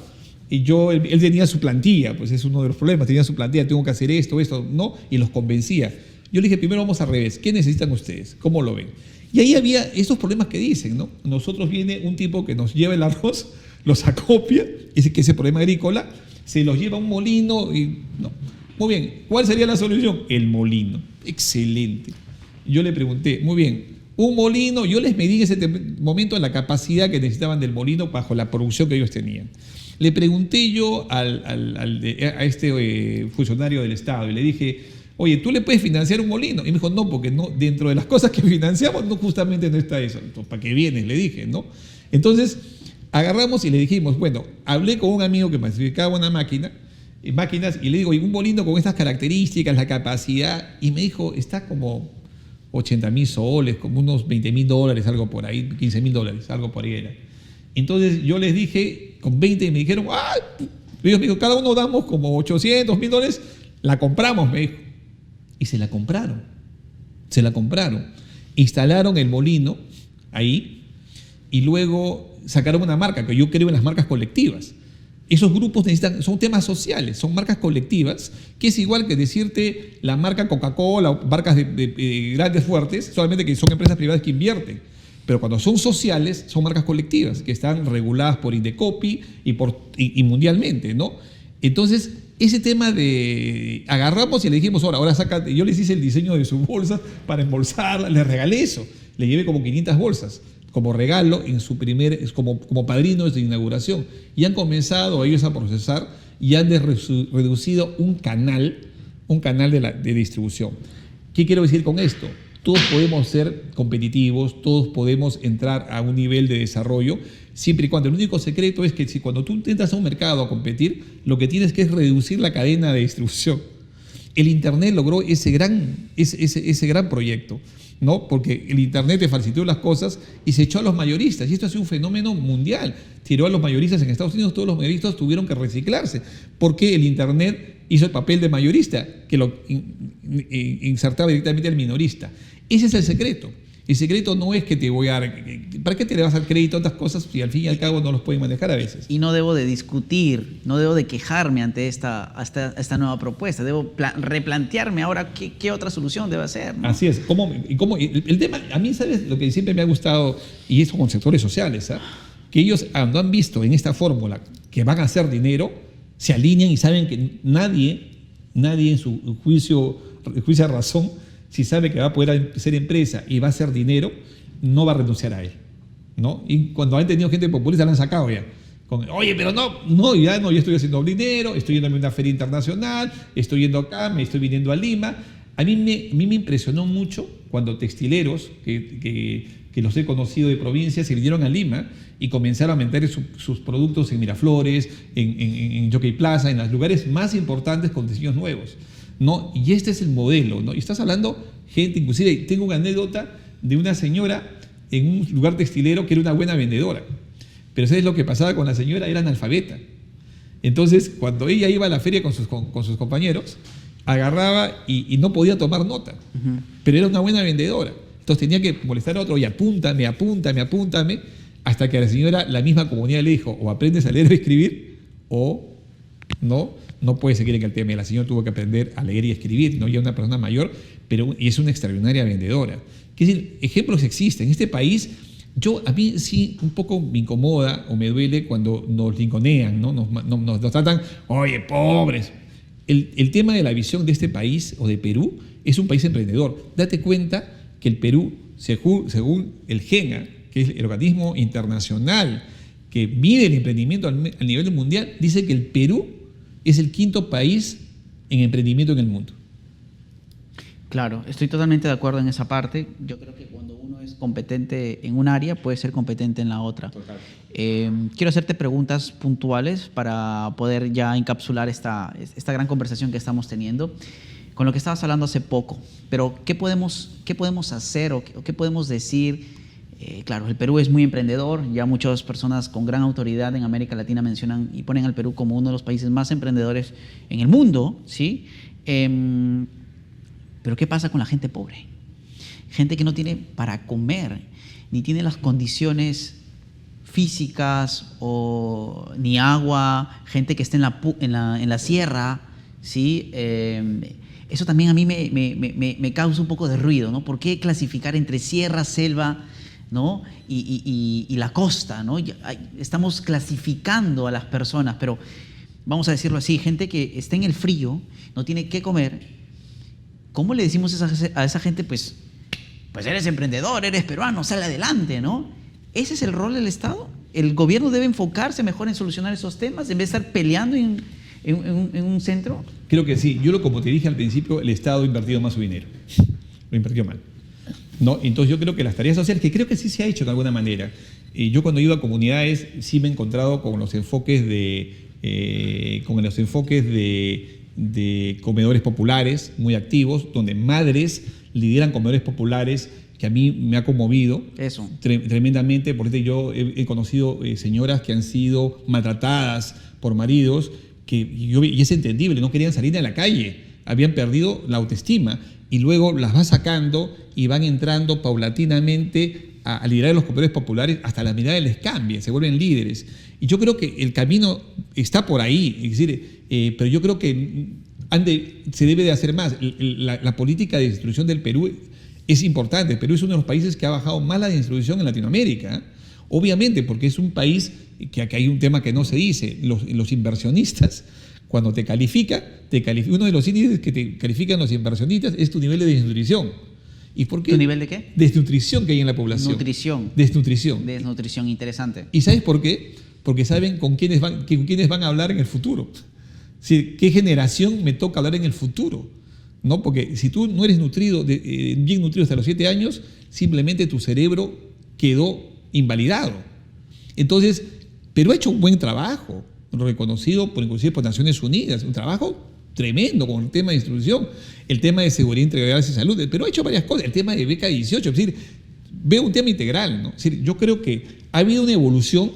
y él tenía su plantilla, pues es uno de los problemas, tenía su plantilla, tengo que hacer esto, ¿no? Y los convencía. Yo le dije, primero vamos al revés, ¿qué necesitan ustedes? ¿Cómo lo ven? Y ahí había esos problemas que dicen, ¿no? Nosotros viene un tipo que nos lleva el arroz, los acopia, que ese problema agrícola, se los lleva a un molino y no. Muy bien, ¿cuál sería la solución? El molino. Excelente. Yo le pregunté, muy bien, un molino, yo les medí en ese momento la capacidad que necesitaban del molino bajo la producción que ellos tenían. Le pregunté yo a este funcionario del Estado y le dije, oye, ¿tú le puedes financiar un molino? Y me dijo, no, porque no, dentro de las cosas que financiamos no, justamente no está eso. Entonces, ¿para qué vienes? Le dije, ¿no? Entonces, agarramos y le dijimos, bueno, hablé con un amigo que me fabricaba una máquinas, y le digo, ¿y un molino con estas características, la capacidad? Y me dijo, está como 80.000 soles, como unos $20.000, algo por ahí, $15.000, algo por ahí era. Entonces yo les dije, con 20, y me dijeron, ellos me dijo, cada uno damos como $800.000, la compramos, me dijo. Y se la compraron. Instalaron el molino ahí y luego sacaron una marca, que yo creo en las marcas colectivas. Esos grupos son temas sociales, son marcas colectivas, que es igual que decirte la marca Coca-Cola, marcas de grandes fuertes, solamente que son empresas privadas que invierten. Pero cuando son sociales, son marcas colectivas, que están reguladas por Indecopi y mundialmente, ¿no? Entonces, ese tema de agarramos y le dijimos, ahora saca, yo les hice el diseño de sus bolsas para embolsarlas, les regalé eso, le llevé como 500 bolsas como regalo en su como padrinos de inauguración, y han comenzado ellos a procesar y han reducido un canal de distribución. ¿Qué quiero decir con esto? Todos podemos ser competitivos, todos podemos entrar a un nivel de desarrollo, siempre y cuando el único secreto es que cuando tú entras a un mercado a competir, lo que tienes que es reducir la cadena de distribución. El Internet logró ese gran proyecto, ¿no? Porque el Internet te facilitó las cosas y se echó a los mayoristas, y esto ha sido un fenómeno mundial. Tiró a los mayoristas en Estados Unidos, todos los mayoristas tuvieron que reciclarse, porque el Internet hizo el papel de mayorista, que lo insertaba directamente al minorista. Ese es el secreto. El secreto no es que te voy a dar, ¿para qué te le vas a dar crédito a otras cosas si al fin y al cabo no los pueden manejar a veces? Y no debo de discutir, no debo de quejarme ante esta nueva propuesta, debo replantearme ahora qué otra solución debe hacer, ¿no? Así es. El tema, a mí, ¿sabes? Lo que siempre me ha gustado, y esto con sectores sociales, que ellos cuando han visto en esta fórmula que van a hacer dinero, se alinean y saben que nadie en su juicio de razón, si sabe que va a poder ser empresa y va a hacer dinero, no va a renunciar a él, ¿no? Y cuando han tenido gente populista, la han sacado ya. Oye, pero yo estoy haciendo dinero, estoy yendo a una feria internacional, estoy yendo acá, me estoy viniendo a Lima. A mí me impresionó mucho cuando textileros, que los he conocido de provincia, se vinieron a Lima y comenzaron a vender sus productos en Miraflores, en Jockey Plaza, en los lugares más importantes con diseños nuevos, ¿no? Y este es el modelo, ¿no? Y estás hablando, gente, inclusive tengo una anécdota de una señora en un lugar textilero que era una buena vendedora. Pero ¿sabes lo que pasaba con la señora? Era analfabeta. Entonces, cuando ella iba a la feria con sus compañeros, agarraba y no podía tomar nota. Uh-huh. Pero era una buena vendedora. Entonces tenía que molestar a otro y apúntame, hasta que a la señora la misma comunidad le dijo, o aprendes a leer y escribir, o no puedes seguir en el tema. La señora tuvo que aprender a leer y escribir, ¿no? Ya una persona mayor, pero es una extraordinaria vendedora. Es decir, ejemplos existen. En este país, a mí sí un poco me incomoda o me duele cuando nos linconean, ¿no? Nos tratan, oye, pobres. El tema de la visión de este país o de Perú es un país emprendedor. Date cuenta que el Perú, según el GENA, que es el organismo internacional que mide el emprendimiento a nivel mundial, dice que el Perú es el 5º país en emprendimiento en el mundo. Claro, estoy totalmente de acuerdo en esa parte. Yo creo que cuando uno es competente en un área, puede ser competente en la otra. Total. Quiero hacerte preguntas puntuales para poder ya encapsular esta gran conversación que estamos teniendo. Con lo que estabas hablando hace poco, pero ¿qué podemos hacer o qué podemos decir Claro, el Perú es muy emprendedor, ya muchas personas con gran autoridad en América Latina mencionan y ponen al Perú como uno de los países más emprendedores en el mundo, ¿sí? Pero ¿qué pasa con la gente pobre? Gente que no tiene para comer, ni tiene las condiciones físicas ni agua, gente que está en la sierra, ¿sí? Eso también a mí me causa un poco de ruido, ¿no? ¿Por qué clasificar entre sierra, selva, ¿no? y la costa, ¿no? Estamos clasificando a las personas, pero vamos a decirlo así, gente que está en el frío, no tiene qué comer. ¿Cómo le decimos a esa gente, pues eres emprendedor, eres peruano, sale adelante, ¿no? ¿Ese es el rol del Estado? ¿El gobierno debe enfocarse mejor en solucionar esos temas en vez de estar peleando en un centro? Creo que sí. Como te dije al principio, el Estado ha invertido más su dinero. Lo invirtió mal, ¿no? Entonces yo creo que las tareas sociales, que creo que sí se ha hecho de alguna manera. Yo cuando he ido a comunidades sí me he encontrado con los enfoques de comedores populares muy activos, donde madres lideran comedores populares, que a mí me ha conmovido. Eso. Tremendamente, porque yo he conocido señoras que han sido maltratadas por maridos, y es entendible, no querían salir a la calle, habían perdido la autoestima, y luego las va sacando y van entrando paulatinamente a liderar los comedores populares, hasta la mirada les cambia, se vuelven líderes. Y yo creo que el camino está por ahí, es decir, pero yo creo que se debe de hacer más. La política de distribución del Perú es importante. El Perú es uno de los países que ha bajado más la distribución en Latinoamérica, obviamente, porque es un país que aquí hay un tema que no se dice. Los inversionistas, cuando te califican, uno de los índices que te califican los inversionistas es tu nivel de desnutrición. ¿Y por qué? ¿Tu nivel de qué? Desnutrición que hay en la población. Nutrición. Desnutrición. Desnutrición, interesante. ¿Y sabes por qué? Porque saben con quiénes van a hablar en el futuro. Sí, ¿qué generación me toca hablar en el futuro? ¿No? Porque si tú no eres bien nutrido hasta los 7 años, simplemente tu cerebro quedó invalidado. Entonces, Perú ha hecho un buen trabajo, reconocido inclusive por Naciones Unidas, un trabajo tremendo con el tema de distribución, el tema de seguridad, integridad y salud. Pero ha hecho varias cosas, el tema de beca 18, es decir, veo un tema integral, ¿no? Es decir, yo creo que ha habido una evolución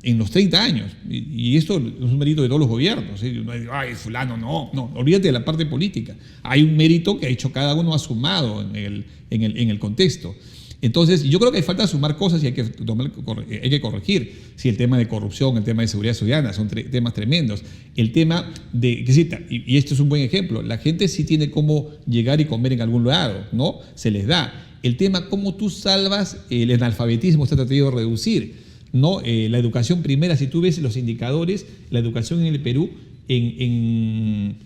en los 30 años, y esto es un mérito de todos los gobiernos. Ay, fulano, no, olvídate de la parte política. Hay un mérito que ha hecho cada uno, ha sumado en el contexto. Entonces, yo creo que hay falta sumar cosas y hay que corregir. Sí, el tema de corrupción, el tema de seguridad ciudadana, son temas tremendos. El tema de, y esto es un buen ejemplo, la gente sí tiene cómo llegar y comer en algún lado, ¿no? Se les da. El tema, cómo tú salvas el analfabetismo, está tratando de reducir, ¿no? La educación primera, si tú ves los indicadores, la educación en el Perú en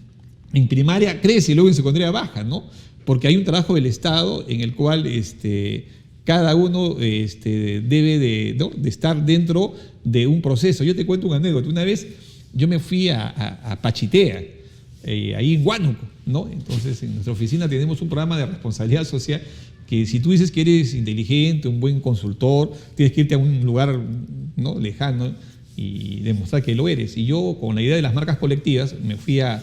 primaria crece y luego en secundaria baja, ¿no? Porque hay un trabajo del Estado en el cual cada uno debe de estar dentro de un proceso. Yo te cuento una anécdota. Una vez yo me fui a Pachitea, ahí en Huánuco, ¿no? Entonces en nuestra oficina tenemos un programa de responsabilidad social que si tú dices que eres inteligente, un buen consultor, tienes que irte a un lugar, ¿no?, lejano y demostrar que lo eres. Y yo, con la idea de las marcas colectivas, me fui a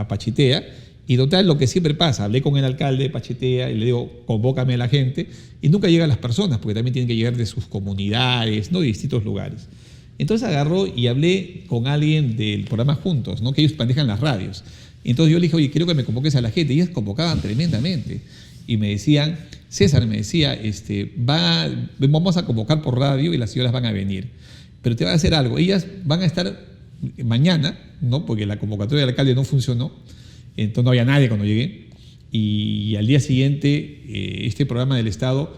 Pachitea. Y total, lo que siempre pasa, hablé con el alcalde de Pachitea y le digo, convócame a la gente, y nunca llegan las personas, porque también tienen que llegar de sus comunidades, ¿no?, de distintos lugares. Entonces agarró y hablé con alguien del programa Juntos, ¿no?, que ellos manejan las radios. Entonces yo le dije, oye, quiero que me convoques a la gente, y ellos convocaban tremendamente. Y me decían, César me decía, vamos a convocar por radio y las señoras van a venir. Pero te va a hacer algo, ellas van a estar mañana, ¿no?, porque la convocatoria del alcalde no funcionó. Entonces no había nadie cuando llegué, y al día siguiente este programa del Estado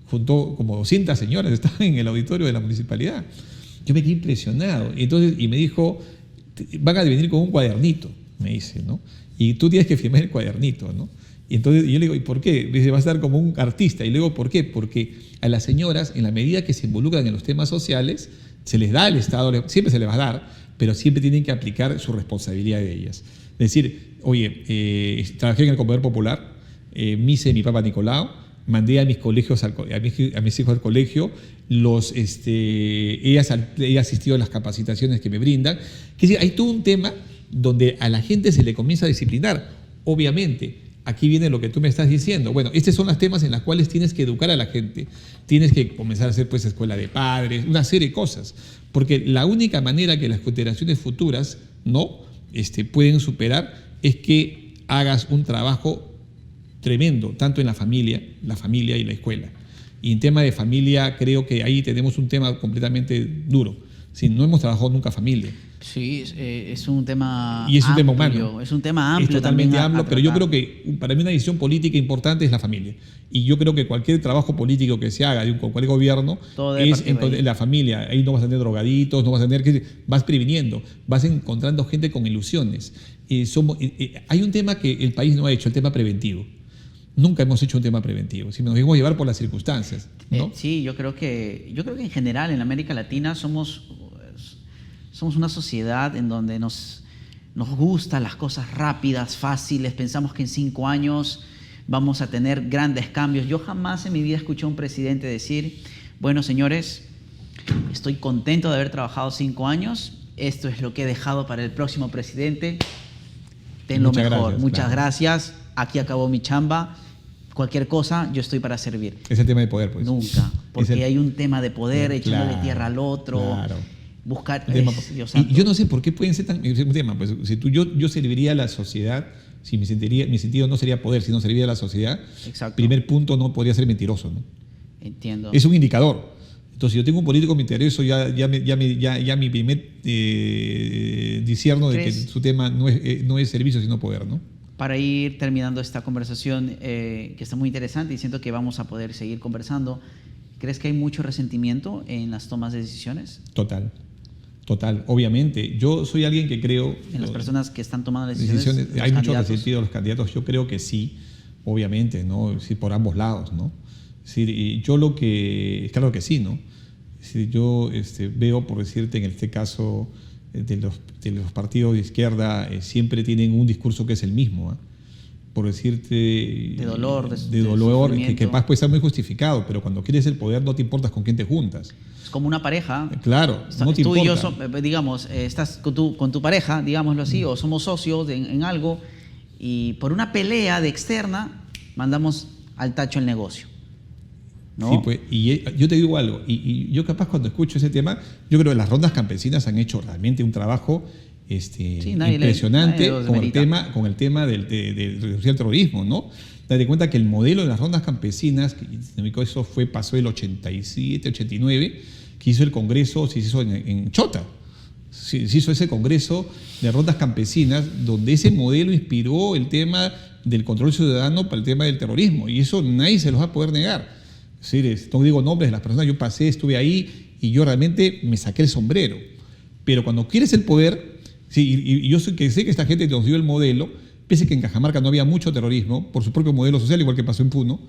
juntó como 200 señoras, estaban en el auditorio de la municipalidad. Yo me quedé impresionado. Entonces, y me dijo, van a venir con un cuadernito, me dice, ¿no? Y tú tienes que firmar el cuadernito, ¿no? Y entonces yo le digo, ¿y por qué? Me dice, vas a estar como un artista. Y le digo, ¿por qué? Porque a las señoras, en la medida que se involucran en los temas sociales, se les da al Estado, siempre se les va a dar, pero siempre tienen que aplicar su responsabilidad de ellas. Es decir, oye, trabajé en el comedor popular, me hice mi Papa Nicolau, mandé a mis hijos al colegio, he asistido a las capacitaciones que me brindan. Es decir, hay todo un tema donde a la gente se le comienza a disciplinar. Obviamente, aquí viene lo que tú me estás diciendo. Bueno, estos son los temas en los cuales tienes que educar a la gente. Tienes que comenzar a hacer pues escuela de padres, una serie de cosas. Porque la única manera que las generaciones futuras no pueden superar es que hagas un trabajo tremendo, tanto en la familia y la escuela. Y en tema de familia creo que ahí tenemos un tema completamente duro. Si no hemos trabajado nunca familia. Sí, es un tema y es un amplio, tema humano. es un tema amplio. Es totalmente también amplio, a pero yo tratar. creo que para mí una decisión política importante es la familia. Y yo creo que cualquier trabajo político que se haga con cualquier gobierno Todo debe es partir de ahí. en la familia. Ahí no vas a tener drogaditos, no vas a tener vas previniendo, vas encontrando gente con ilusiones. Hay un tema que el país no ha hecho, el tema preventivo. Nunca hemos hecho un tema preventivo, si nos dejamos llevar por las circunstancias, ¿no? Sí, yo creo que en general en América Latina somos una sociedad en donde nos gustan las cosas rápidas, fáciles. Pensamos que en 5 años vamos a tener grandes cambios. Yo jamás en mi vida escuché a un presidente decir, bueno, señores, estoy contento de haber trabajado 5 años, esto es lo que he dejado para el próximo presidente, ten lo mejor, muchas gracias, aquí acabó mi chamba, cualquier cosa, yo estoy para servir. Es el tema de poder, pues. Nunca, porque hay un tema de poder, echándole tierra al otro. Claro. Buscar. Y yo no sé por qué pueden ser tan. Es un tema, pues, si yo serviría a la sociedad, si mi sentido no sería poder, sino serviría a la sociedad. Exacto. Primer punto, no podría ser mentiroso, ¿no? Entiendo. Es un indicador. Entonces, si yo tengo un político mentiroso, ya mi primer discierno de que su tema no es servicio, sino poder, ¿no? Para ir terminando esta conversación, que está muy interesante y siento que vamos a poder seguir conversando, ¿crees que hay mucho resentimiento en las tomas de decisiones? Total, obviamente. Yo soy alguien que creo... En las personas que están tomando decisiones hay mucho resentido de los candidatos. Yo creo que sí, obviamente, ¿no? Sí, por ambos lados, ¿no? Sí, y yo claro que sí, ¿no? Sí, yo veo, por decirte, en este caso, de los partidos de izquierda, siempre tienen un discurso que es el mismo, ¿eh? Por decirte... De dolor, de dolor, que capaz puede estar muy justificado, pero cuando quieres el poder no te importas con quién te juntas. Es como una pareja. Claro, no te tú importa. y yo, digamos, estás con tu pareja, digámoslo así, o somos socios en algo, y por una pelea de externa mandamos al tacho el negocio, ¿no? Sí, pues, y yo te digo algo, y yo capaz cuando escucho ese tema, yo creo que las rondas campesinas han hecho realmente un trabajo impresionante con el tema del reducir el terrorismo, ¿no? Date cuenta que el modelo de las rondas campesinas, eso pasó el 87, 89, que hizo el Congreso, se hizo en Chota. Se hizo ese Congreso de rondas campesinas, donde ese modelo inspiró el tema del control ciudadano para el tema del terrorismo, y eso nadie se los va a poder negar. Es decir, no digo nombres de las personas, yo estuve ahí y yo realmente me saqué el sombrero. Pero cuando quieres el poder, sí, y yo sé que esta gente nos dio el modelo, pese a que en Cajamarca no había mucho terrorismo, por su propio modelo social, igual que pasó en Puno,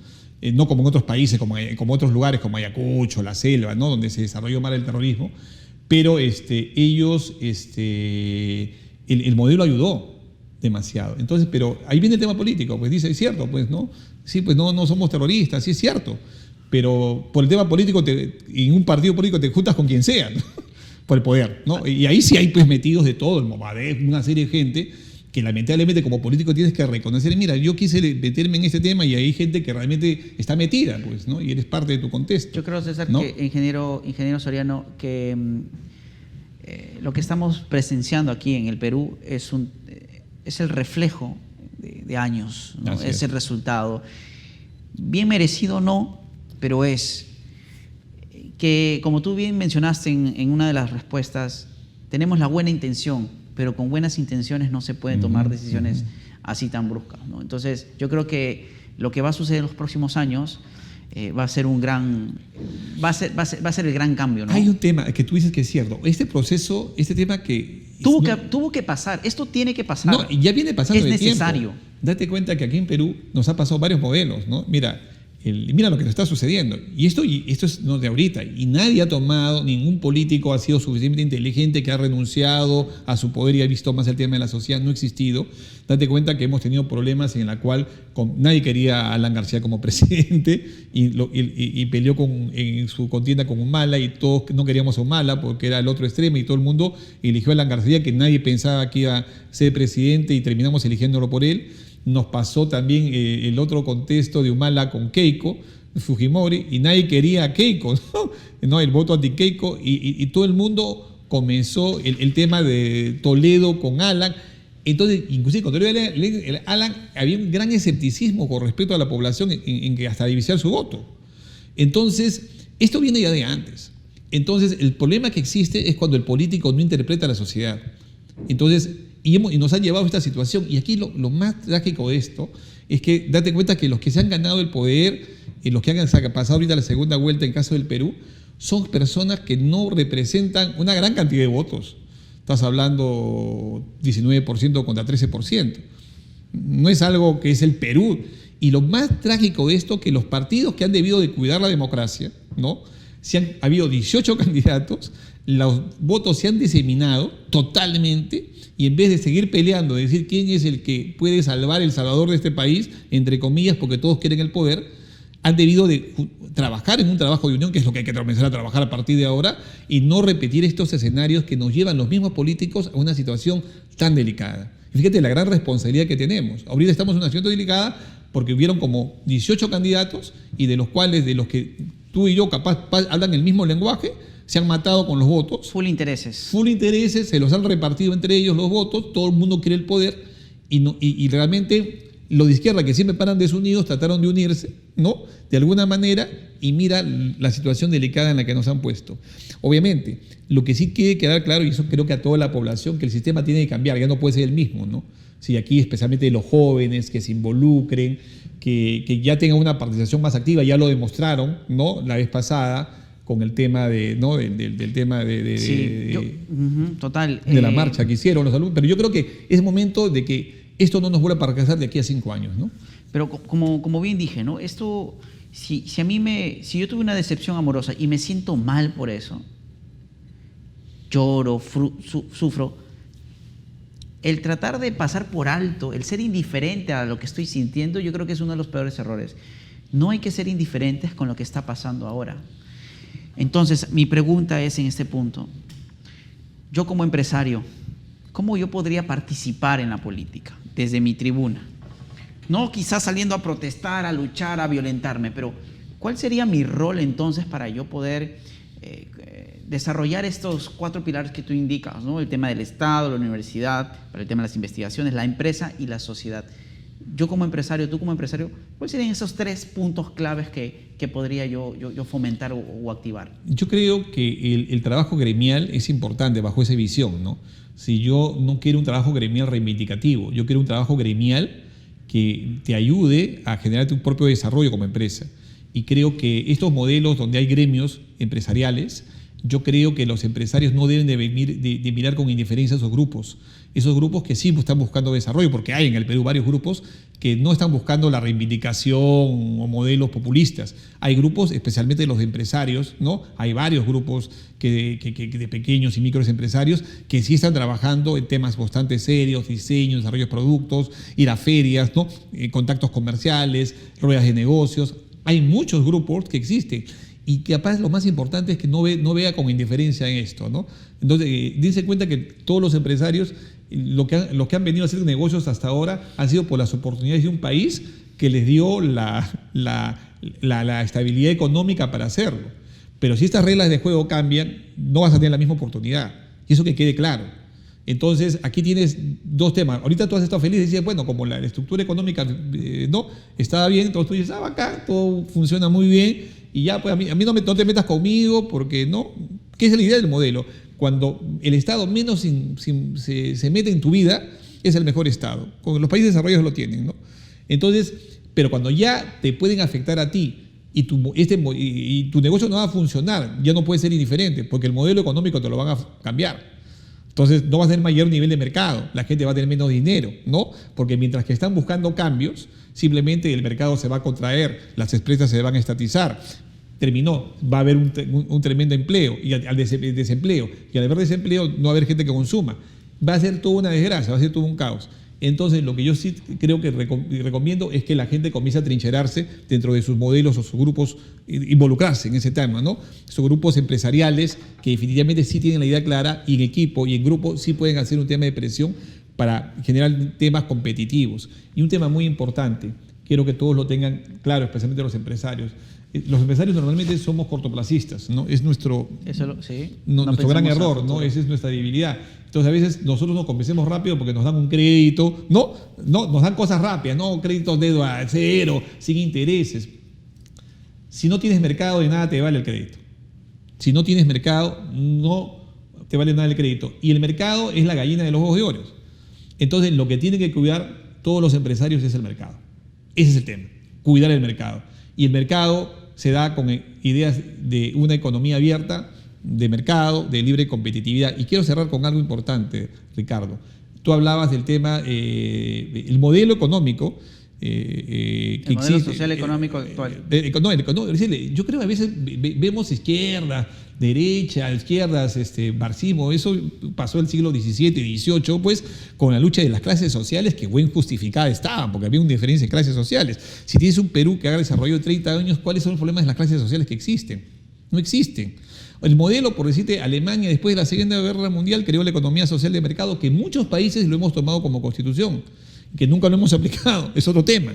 no como en otros países, como otros lugares como Ayacucho, la selva, ¿no? Donde se desarrolló mal el terrorismo, pero ellos, el modelo ayudó demasiado. Entonces, pero ahí viene el tema político, pues dice, es cierto, pues, ¿no? Sí, pues no somos terroristas, sí es cierto, pero por el tema político, en un partido político te juntas con quien sea, ¿no? Por el poder, ¿no? Y ahí sí hay pues metidos de todo, el Movadef, una serie de gente que lamentablemente como político tienes que reconocer, mira, yo quise meterme en este tema y hay gente que realmente está metida, pues, ¿no? Y eres parte de tu contexto. Yo creo, César, ¿no? que ingeniero Soriano, que lo que estamos presenciando aquí en el Perú es el reflejo de años, ¿no? Es el resultado. Bien merecido o no, pero es que, como tú bien mencionaste en una de las respuestas, tenemos la buena intención, pero con buenas intenciones no se pueden tomar decisiones así tan bruscas, ¿no? Entonces, yo creo que lo que va a suceder en los próximos años va a ser va a ser el gran cambio, ¿no? Hay un tema que tú dices que es cierto. Este proceso, este tema que... Tuvo que pasar, esto tiene que pasar. No, y ya viene pasando es de necesario. tiempo. Date cuenta que aquí en Perú nos ha pasado varios modelos, ¿no? Mira lo que nos está sucediendo. Y esto es no de ahorita. Y nadie ha tomado, ningún político ha sido suficientemente inteligente que ha renunciado a su poder y ha visto más el tema de la sociedad. No ha existido. Date cuenta que hemos tenido problemas en la cual nadie quería a Alan García como presidente y peleó en su contienda con Humala y todos no queríamos a Humala porque era el otro extremo y todo el mundo eligió a Alan García, que nadie pensaba que iba a ser presidente y terminamos eligiéndolo por él. nos pasó también el otro contexto de Humala con Keiko Fujimori, y nadie quería a Keiko, ¿no? El voto anti-Keiko, y todo el mundo comenzó el tema de Toledo con Alan. Entonces, inclusive con Toledo y Alan había un gran escepticismo con respecto a la población en que hasta divisar su voto. Entonces, esto viene ya de antes. Entonces, el problema que existe es cuando el político no interpreta a la sociedad. Entonces, y nos han llevado a esta situación. Y aquí lo más trágico de esto es que date cuenta que los que se han ganado el poder, los que han pasado ahorita la segunda vuelta en caso del Perú, son personas que no representan una gran cantidad de votos. Estás hablando 19% contra 13%. No es algo que es el Perú. Y lo más trágico de esto, que los partidos que han debido de cuidar la democracia, ¿no? Ha habido 18 candidatos, los votos se han diseminado totalmente, y en vez de seguir peleando, de decir quién es el que puede salvar el salvador de este país, entre comillas, porque todos quieren el poder, han debido de trabajar en un trabajo de unión, que es lo que hay que comenzar a trabajar a partir de ahora, y no repetir estos escenarios que nos llevan los mismos políticos a una situación tan delicada. Y fíjate la gran responsabilidad que tenemos. Ahorita estamos en una situación delicada porque hubieron como 18 candidatos, y de los cuales, de los que tú y yo capaz hablan el mismo lenguaje, se han matado con los votos. Full intereses. Full intereses, se los han repartido entre ellos los votos, todo el mundo quiere el poder, y realmente los de izquierda, que siempre paran desunidos, trataron de unirse, ¿no? De alguna manera, y mira la situación delicada en la que nos han puesto. Obviamente, lo que sí quiere quedar claro, y eso creo que a toda la población, que el sistema tiene que cambiar, ya no puede ser el mismo, ¿no? Sí, aquí especialmente los jóvenes que se involucren, que ya tengan una participación más activa, ya lo demostraron, ¿no? La vez pasada, con el tema ¿no? del tema total. De la marcha que hicieron los alumnos. Pero yo creo que es momento de que esto no nos vuelva a fracasar de aquí a 5 años, ¿no? Pero como bien dije, ¿no? Esto, si yo tuve una decepción amorosa y me siento mal por eso, lloro, sufro, el tratar de pasar por alto, el ser indiferente a lo que estoy sintiendo, yo creo que es uno de los peores errores. No hay que ser indiferentes con lo que está pasando ahora. Entonces, mi pregunta es en este punto, yo como empresario, ¿cómo yo podría participar en la política desde mi tribuna? No quizás saliendo a protestar, a luchar, a violentarme, pero ¿cuál sería mi rol entonces para yo poder desarrollar estos 4 pilares que tú indicas, ¿no? El tema del Estado, la universidad, para el tema de las investigaciones, la empresa y la sociedad. Yo como empresario, tú como empresario, ¿cuáles serían esos 3 puntos claves que podría yo fomentar o activar? Yo creo que el trabajo gremial es importante bajo esa visión, ¿no? Si yo no quiero un trabajo gremial reivindicativo, yo quiero un trabajo gremial que te ayude a generar tu propio desarrollo como empresa. Y creo que estos modelos donde hay gremios empresariales, yo creo que los empresarios no deben de mirar con indiferencia a esos grupos que sí están buscando desarrollo, porque hay en el Perú varios grupos que no están buscando la reivindicación o modelos populistas. Hay grupos, especialmente los de empresarios, ¿no? Hay varios grupos de pequeños y micros empresarios que sí están trabajando en temas bastante serios, diseño, desarrollo de productos, ir a ferias, ¿no? Contactos comerciales, ruedas de negocios. Hay muchos grupos que existen. Y que capaz lo más importante es que no vea con indiferencia en esto, ¿no? Entonces, dense cuenta que todos los empresarios, los que han venido a hacer negocios hasta ahora, han sido por las oportunidades de un país que les dio la estabilidad económica para hacerlo. Pero si estas reglas de juego cambian, no vas a tener la misma oportunidad. Y eso que quede claro. Entonces, aquí tienes 2 temas. Ahorita tú has estado feliz y dices, bueno, como la estructura económica no estaba bien, entonces tú dices, acá todo funciona muy bien, y ya, pues a mí no te metas conmigo, porque no. ¿Qué es la idea del modelo? Cuando el Estado menos se mete en tu vida, es el mejor Estado. Con los países desarrollados lo tienen, ¿no? Entonces, pero cuando ya te pueden afectar a ti y tu negocio no va a funcionar, ya no puedes ser indiferente, porque el modelo económico te lo van a cambiar. Entonces no vas a tener mayor nivel de mercado, la gente va a tener menos dinero, ¿no? Porque mientras que están buscando cambios, simplemente el mercado se va a contraer, las empresas se van a estatizar, terminó, va a haber un tremendo empleo y desempleo, y al haber desempleo no va a haber gente que consuma, va a ser toda una desgracia, va a ser todo un caos. Entonces, lo que yo sí creo que recomiendo es que la gente comience a trincherarse dentro de sus modelos o sus grupos, involucrarse en ese tema, ¿no? Esos grupos empresariales que definitivamente sí tienen la idea clara, y en equipo y en grupo sí pueden hacer un tema de presión para generar temas competitivos. Y un tema muy importante, quiero que todos lo tengan claro, especialmente los empresarios. Los empresarios normalmente somos cortoplacistas, ¿no? Es nuestro, nuestro gran error, ¿no? Esa es nuestra debilidad. Entonces a veces nosotros nos convencemos rápido porque nos dan un crédito, no, nos dan cosas rápidas, no créditos de a cero, sin intereses. Si no tienes mercado, de nada te vale el crédito. Si no tienes mercado, no te vale nada el crédito. Y el mercado es la gallina de los huevos de oro. Entonces lo que tienen que cuidar todos los empresarios es el mercado. Ese es el tema, cuidar el mercado. Y el mercado se da con ideas de una economía abierta, de mercado, de libre competitividad. Y quiero cerrar con algo importante, Ricardo. Tú hablabas del tema, el modelo económico que el modelo existe, social económico actual. Yo creo que a veces vemos izquierda, derecha, izquierdas, marxismo, eso pasó el siglo XVII, XVIII, pues, con la lucha de las clases sociales que buen justificada estaban, porque había una diferencia en clases sociales. Si tienes un Perú que ha desarrollado 30 años, ¿cuáles son los problemas de las clases sociales que existen? No existen. El modelo, por decirte, Alemania después de la Segunda Guerra Mundial creó la economía social de mercado, que en muchos países lo hemos tomado como constitución, que nunca lo hemos aplicado, es otro tema.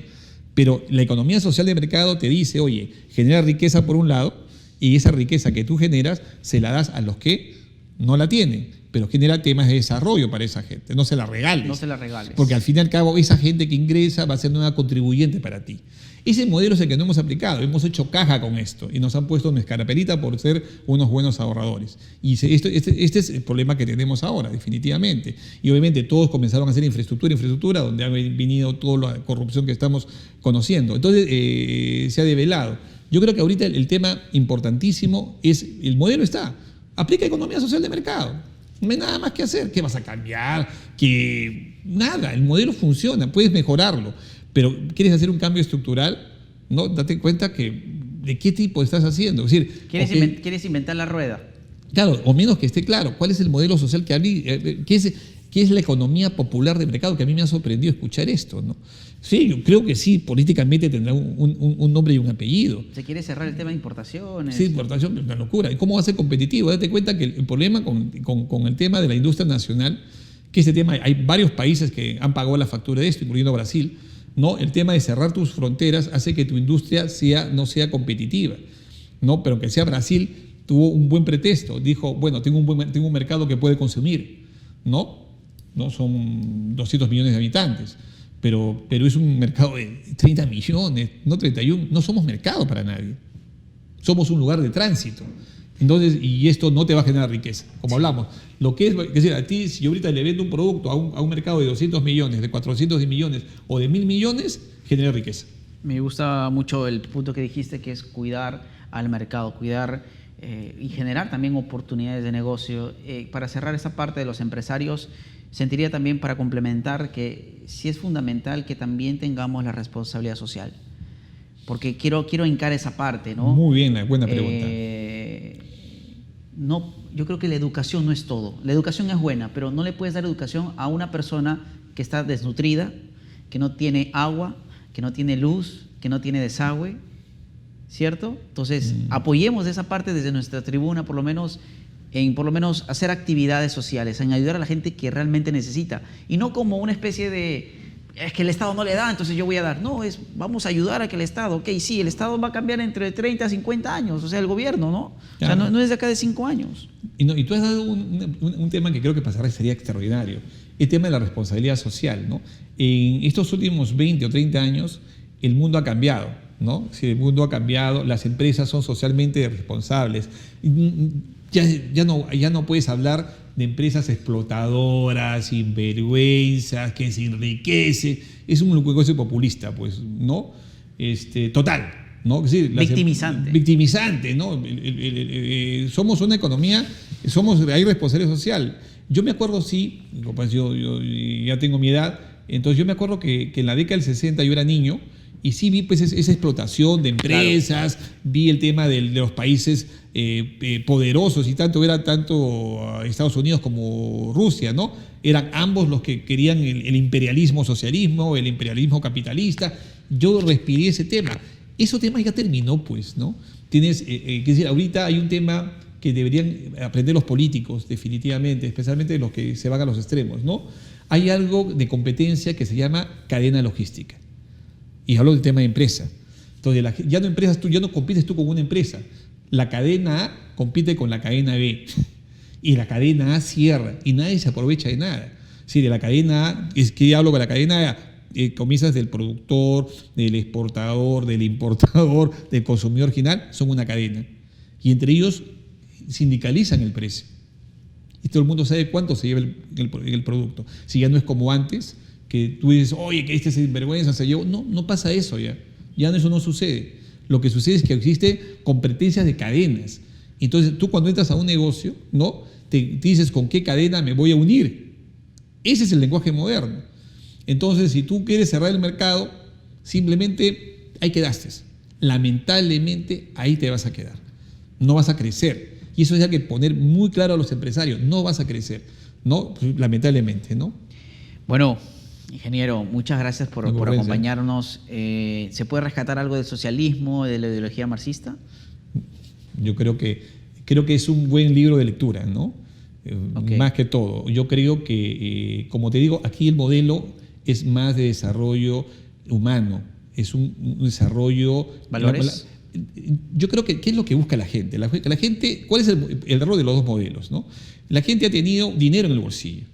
Pero la economía social de mercado te dice, oye, genera riqueza por un lado, y esa riqueza que tú generas se la das a los que no la tienen, pero genera temas de desarrollo para esa gente, no se la regales. No se la regales. Porque al fin y al cabo esa gente que ingresa va a ser una contribuyente para ti. Ese modelo es el que no hemos aplicado, hemos hecho caja con esto y nos han puesto una escarapelita por ser unos buenos ahorradores. Y este es el problema que tenemos ahora, definitivamente. Y obviamente todos comenzaron a hacer infraestructura, donde ha venido toda la corrupción que estamos conociendo. Entonces se ha develado. Yo creo que ahorita el tema importantísimo es, el modelo está, aplica economía social de mercado. No hay nada más que hacer. ¿Qué vas a cambiar? Que nada, el modelo funciona, puedes mejorarlo. Pero quieres hacer un cambio estructural, ¿no? Date cuenta de qué tipo estás haciendo. Es decir, ¿Quieres inventar la rueda? Claro, o menos que esté claro cuál es el modelo social que qué es la economía popular de mercado, que a mí me ha sorprendido escuchar esto, ¿no? Sí, yo creo que sí, políticamente tendrá un nombre y un apellido. ¿Se quiere cerrar el tema de importaciones? Sí, importación, una locura. ¿Y cómo va a ser competitivo? Date cuenta que el problema con el tema de la industria nacional, que este tema, hay varios países que han pagado la factura de esto, incluyendo Brasil, ¿no? El tema de cerrar tus fronteras hace que tu industria no sea competitiva, ¿no? Pero que sea Brasil tuvo un buen pretexto, dijo, bueno, tengo un mercado que puede consumir, ¿no? Son 200 millones de habitantes, pero es un mercado de 30 millones, no 31, no somos mercado para nadie, somos un lugar de tránsito. Entonces, y esto no te va a generar riqueza, como hablamos. Lo que es decir, a ti, si yo ahorita le vendo un producto a un mercado de 200 millones, de 400 millones o de 1.000 millones, genera riqueza. Me gusta mucho el punto que dijiste, que es cuidar al mercado, cuidar y generar también oportunidades de negocio. Para cerrar esa parte de los empresarios, sentiría también, para complementar, que sí es fundamental que también tengamos la responsabilidad social. Porque quiero hincar esa parte, ¿no? Muy bien, buena pregunta. No, yo creo que la educación no es todo. La educación es buena, pero no le puedes dar educación a una persona que está desnutrida, que no tiene agua, que no tiene luz, que no tiene desagüe, ¿cierto? Entonces, apoyemos esa parte desde nuestra tribuna, por lo menos hacer actividades sociales, en ayudar a la gente que realmente necesita. Y no como una especie de, es que el Estado no le da, entonces yo voy a dar. No, vamos a ayudar a que el Estado, ok, sí, el Estado va a cambiar entre 30 a 50 años, o sea, el gobierno, ¿no? Claro. O sea, no es de acá de 5 años. Y tú has dado un tema que creo que pasará sería extraordinario, el tema de la responsabilidad social, ¿no? En estos últimos 20 o 30 años, el mundo ha cambiado, ¿no? Si el mundo ha cambiado, las empresas son socialmente responsables. Ya no puedes hablar de empresas explotadoras, sinvergüenzas, que se enriquece. Es un negocio populista, pues, ¿no? Total, ¿no? Es decir, victimizante, ¿no? Somos una economía, hay responsabilidad social. Yo me acuerdo, sí, pues yo ya tengo mi edad, entonces yo me acuerdo que en la década del 60 yo era niño y sí vi pues esa explotación de empresas, claro. Vi el tema de los países poderosos y era tanto Estados Unidos como Rusia, ¿no? Eran ambos los que querían el imperialismo socialismo, el imperialismo capitalista. Yo respiré ese tema. Ese tema ya terminó, pues, ¿no? Tienes, que decir, ahorita hay un tema que deberían aprender los políticos, definitivamente, especialmente los que se van a los extremos, ¿no? Hay algo de competencia que se llama cadena logística. Y hablo del tema de empresa. Entonces, ya no compites tú con una empresa. La cadena A compite con la cadena B. Y la cadena A cierra y nadie se aprovecha de nada. Sí, de la cadena A, es que hablo con la cadena A, comienzas del productor, del exportador, del importador, del consumidor final, son una cadena. Y entre ellos sindicalizan el precio. Y todo el mundo sabe cuánto se lleva el producto. Si ya no es como antes, que tú dices, oye, que este sinvergüenza se llevó. No, no pasa eso ya. Ya eso no sucede. Lo que sucede es que existen competencias de cadenas. Entonces, tú cuando entras a un negocio, ¿no? Te dices con qué cadena me voy a unir. Ese es el lenguaje moderno. Entonces, si tú quieres cerrar el mercado, simplemente ahí quedaste. Lamentablemente, ahí te vas a quedar. No vas a crecer. Y eso hay que poner muy claro a los empresarios. No vas a crecer, ¿no? Lamentablemente, ¿no? Bueno, ingeniero, muchas gracias por acompañarnos. ¿Se puede rescatar algo del socialismo, de la ideología marxista? Yo creo que es un buen libro de lectura, ¿no? Okay. Más que todo. Yo creo que, como te digo, aquí el modelo es más de desarrollo humano. Es un desarrollo... ¿Valores? Yo creo que ¿qué es lo que busca la gente? La gente, ¿cuál es el error de los dos modelos, ¿no? La gente ha tenido dinero en el bolsillo,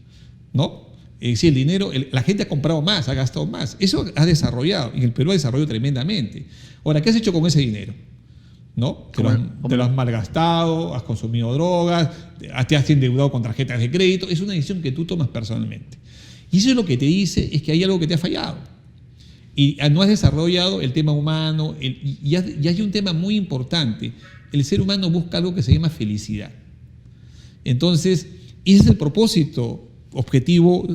¿no? Sí, el dinero, la gente ha comprado más, ha gastado más. Eso ha desarrollado, y el Perú ha desarrollado tremendamente. Ahora, ¿qué has hecho con ese dinero? ¿No? Te lo has malgastado, has consumido drogas, te has endeudado con tarjetas de crédito. Es una decisión que tú tomas personalmente. Y eso es lo que te dice, es que hay algo que te ha fallado. Y no has desarrollado el tema humano, y hay un tema muy importante. El ser humano busca algo que se llama felicidad. Entonces, ese es el propósito objetivo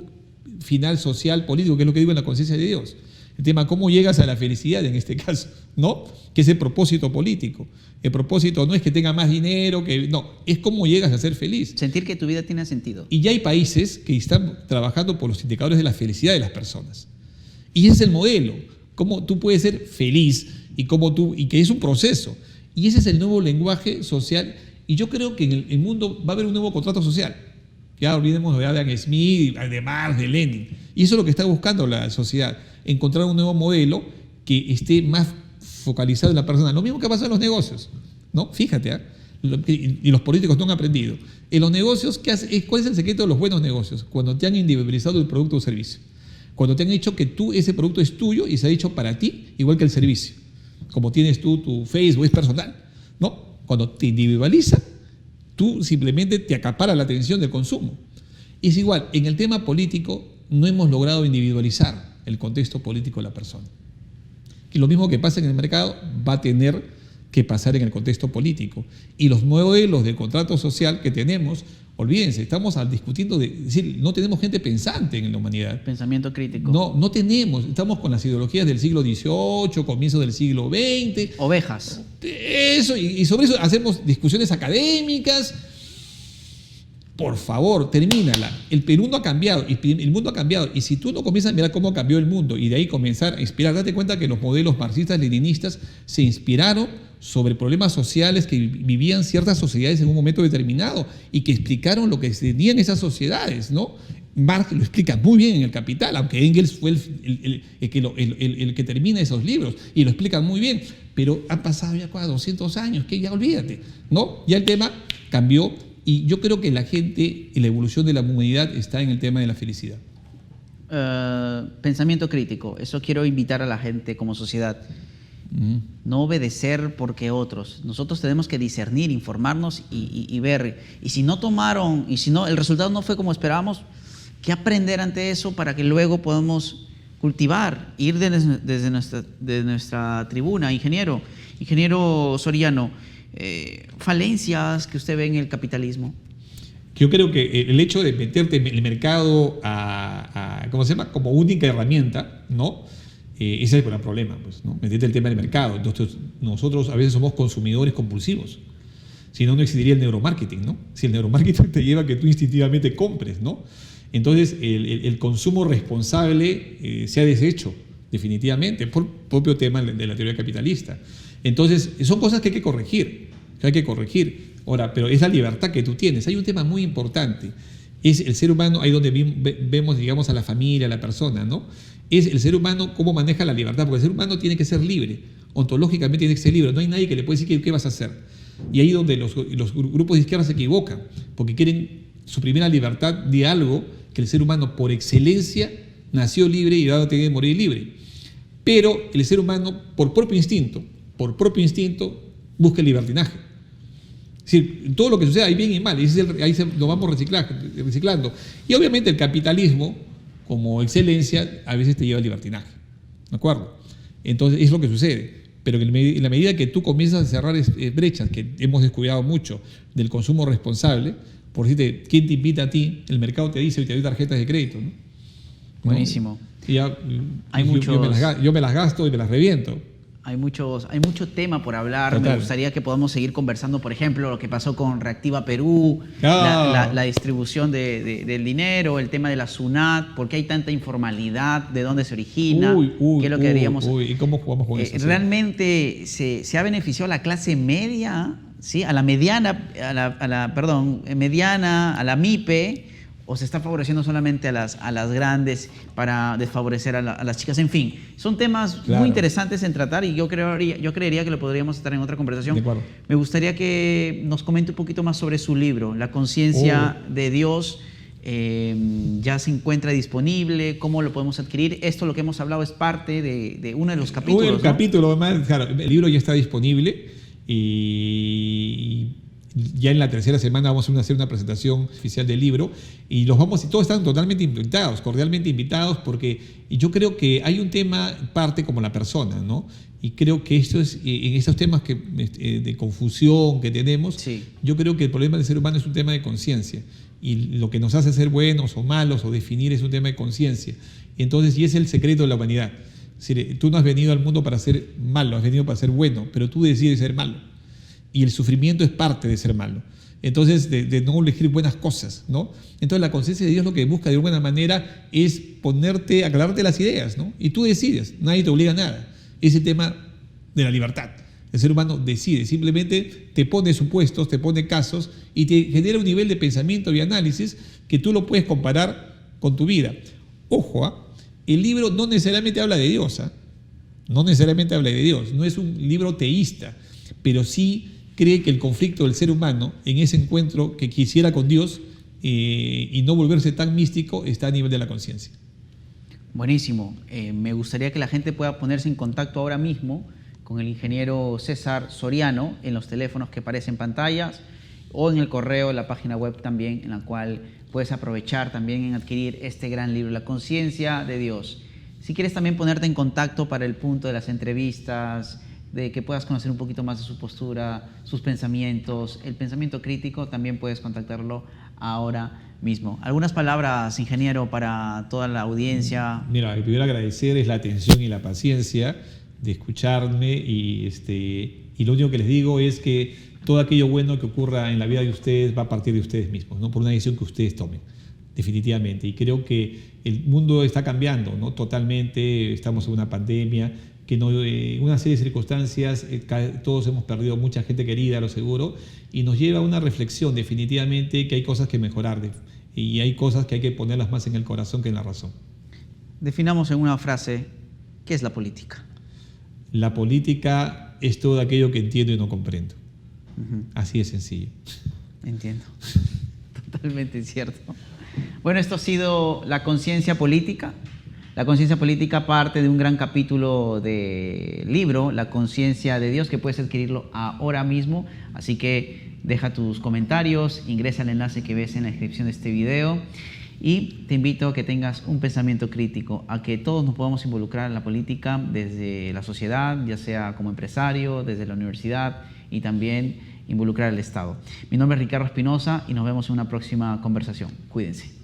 final, social, político, que es lo que digo en la conciencia de Dios. El tema, ¿cómo llegas a la felicidad en este caso? ¿No? Que es el propósito político. El propósito no es que tenga más dinero, no, es cómo llegas a ser feliz. Sentir que tu vida tiene sentido. Y ya hay países que están trabajando por los indicadores de la felicidad de las personas. Y ese es el modelo, cómo tú puedes ser feliz y que es un proceso. Y ese es el nuevo lenguaje social. Y yo creo que en el mundo va a haber un nuevo contrato social. Ya olvidemos de Adam Smith, de Marx, de Lenin. Y eso es lo que está buscando la sociedad, encontrar un nuevo modelo que esté más focalizado en la persona. Lo mismo que pasa en los negocios, ¿no? Fíjate, y los políticos no han aprendido. En los negocios, ¿cuál es el secreto de los buenos negocios? Cuando te han individualizado el producto o servicio. Cuando te han dicho que ese producto es tuyo y se ha dicho para ti, igual que el servicio. Como tienes tú, tu Facebook es personal, ¿no? Cuando te individualiza, tú simplemente te acapara la atención del consumo. Y es igual, en el tema político no hemos logrado individualizar el contexto político de la persona. Y lo mismo que pasa en el mercado va a tener que pasar en el contexto político. Y los modelos de contrato social que tenemos, olvídense, estamos discutiendo es decir, no tenemos gente pensante en la humanidad. Pensamiento crítico. No tenemos, estamos con las ideologías del siglo XVIII, comienzo del siglo XX. Ovejas. Eso, y sobre eso hacemos discusiones académicas. Por favor, termínala. El Perú no ha cambiado, y el mundo ha cambiado. Y si tú no comienzas a mirar cómo cambió el mundo y de ahí comenzar a inspirar, date cuenta que los modelos marxistas-leninistas se inspiraron sobre problemas sociales que vivían ciertas sociedades en un momento determinado y que explicaron lo que tenían esas sociedades, ¿no? Marx lo explica muy bien en El Capital, aunque Engels fue el que termina esos libros y lo explica muy bien, pero han pasado ya 200 años, que ya olvídate, ¿no? Ya el tema cambió. Y yo creo que la gente y la evolución de la humanidad está en el tema de la felicidad. Pensamiento crítico. Eso quiero invitar a la gente como sociedad. No obedecer porque otros. Nosotros tenemos que discernir, informarnos y ver. Y si no tomaron, y si no, el resultado no fue como esperábamos, ¿qué aprender ante eso para que luego podamos cultivar, ir desde nuestra tribuna? Ingeniero Soriano, falencias que usted ve en el capitalismo. Yo creo que el hecho de meterte en el mercado ¿cómo se llama? Como única herramienta, ¿no? Ese es el gran problema, pues, ¿no? Meterte el tema del mercado. Entonces, nosotros a veces somos consumidores compulsivos. Si no, no existiría el neuromarketing, ¿no? Si el neuromarketing te lleva a que tú instintivamente compres, ¿no? Entonces, el consumo responsable se ha deshecho, definitivamente, por propio tema de la teoría capitalista. Entonces, son cosas que hay que corregir. que hay que corregir. Ahora, pero es la libertad que tú tienes. Hay un tema muy importante. Es el ser humano, ahí donde vemos, digamos, a la familia, a la persona, ¿no? Es el ser humano cómo maneja la libertad, porque el ser humano tiene que ser libre, ontológicamente tiene que ser libre, no hay nadie que le pueda decir qué vas a hacer. Y ahí donde los grupos de izquierda se equivocan, porque quieren suprimir la libertad de algo que el ser humano por excelencia nació libre y ahora tiene que morir libre. Pero el ser humano, por propio instinto, busca el libertinaje. Es decir, todo lo que sucede hay bien y mal, y ahí lo vamos reciclando. Y obviamente el capitalismo, como excelencia, a veces te lleva al libertinaje. ¿De acuerdo? Entonces, es lo que sucede. Pero en la medida que tú comienzas a cerrar brechas, que hemos descuidado mucho, del consumo responsable, por decirte, ¿quién te invita a ti? El mercado te dice y te doy tarjetas de crédito, ¿no? Buenísimo. Y ya, yo me las gasto y me las reviento. Hay mucho tema por hablar. Total. Me gustaría que podamos seguir conversando, por ejemplo, lo que pasó con Reactiva Perú, la distribución del dinero, el tema de la SUNAT, por qué hay tanta informalidad, de dónde se origina, qué es lo que deberíamos... ¿Y cómo jugamos con eso? Realmente se ha beneficiado a la clase media, ¿sí? A la mediana, mediana, a la MIPE, o se está favoreciendo solamente a las grandes para desfavorecer a las chicas. En fin, son temas muy interesantes en tratar y yo creería que lo podríamos estar en otra conversación. De acuerdo. Me gustaría que nos comente un poquito más sobre su libro, La conciencia de Dios. Ya se encuentra disponible, ¿cómo lo podemos adquirir? Esto, lo que hemos hablado, es parte de uno de los capítulos. Capítulo, claro, el libro ya está disponible y ya en la tercera semana vamos a hacer una presentación oficial del libro y todos están totalmente invitados, cordialmente invitados, porque yo creo que hay un tema parte como la persona, ¿no? Y creo que esto es, en estos temas de confusión que tenemos, sí, yo creo que el problema del ser humano es un tema de conciencia y lo que nos hace ser buenos o malos o definir es un tema de conciencia. Entonces, y es el secreto de la humanidad. Es decir, tú no has venido al mundo para ser malo, has venido para ser bueno, pero tú decides ser malo. Y el sufrimiento es parte de ser malo. Entonces, de no elegir buenas cosas, ¿no? Entonces, la conciencia de Dios lo que busca de alguna manera es aclararte las ideas, ¿no? Y tú decides, nadie te obliga a nada. Es el tema de la libertad. El ser humano decide, simplemente te pone supuestos, te pone casos y te genera un nivel de pensamiento y análisis que tú lo puedes comparar con tu vida. Ojo, el libro no necesariamente habla de Dios, no necesariamente habla de Dios, no es un libro teísta, pero sí cree que el conflicto del ser humano en ese encuentro que quisiera con Dios y no volverse tan místico está a nivel de la conciencia. Buenísimo. Me gustaría que la gente pueda ponerse en contacto ahora mismo con el ingeniero César Soriano en los teléfonos que aparecen en pantallas o en el correo, en la página web también, en la cual puedes aprovechar también en adquirir este gran libro, La conciencia de Dios. Si quieres también ponerte en contacto para el punto de las entrevistas, de que puedas conocer un poquito más de su postura, sus pensamientos, el pensamiento crítico, también puedes contactarlo ahora mismo. ¿Algunas palabras, ingeniero, para toda la audiencia? Mira, lo que quiero agradecer es la atención y la paciencia de escucharme y lo único que les digo es que todo aquello bueno que ocurra en la vida de ustedes va a partir de ustedes mismos, ¿no? Por una decisión que ustedes tomen, definitivamente. Y creo que el mundo está cambiando, ¿no? Totalmente, estamos en una pandemia, que en una serie de circunstancias todos hemos perdido mucha gente querida, lo seguro, y nos lleva a una reflexión definitivamente que hay cosas que mejorar y hay cosas que hay que ponerlas más en el corazón que en la razón. Definamos en una frase, ¿qué es la política? La política es todo aquello que entiendo y no comprendo. Así de sencillo. Entiendo. Totalmente cierto. Bueno, esto ha sido La conciencia política. La conciencia política parte de un gran capítulo del libro, La conciencia de Dios, que puedes adquirirlo ahora mismo. Así que deja tus comentarios, ingresa al enlace que ves en la descripción de este video y te invito a que tengas un pensamiento crítico, a que todos nos podamos involucrar en la política desde la sociedad, ya sea como empresario, desde la universidad y también involucrar al Estado. Mi nombre es Ricardo Espinosa y nos vemos en una próxima conversación. Cuídense.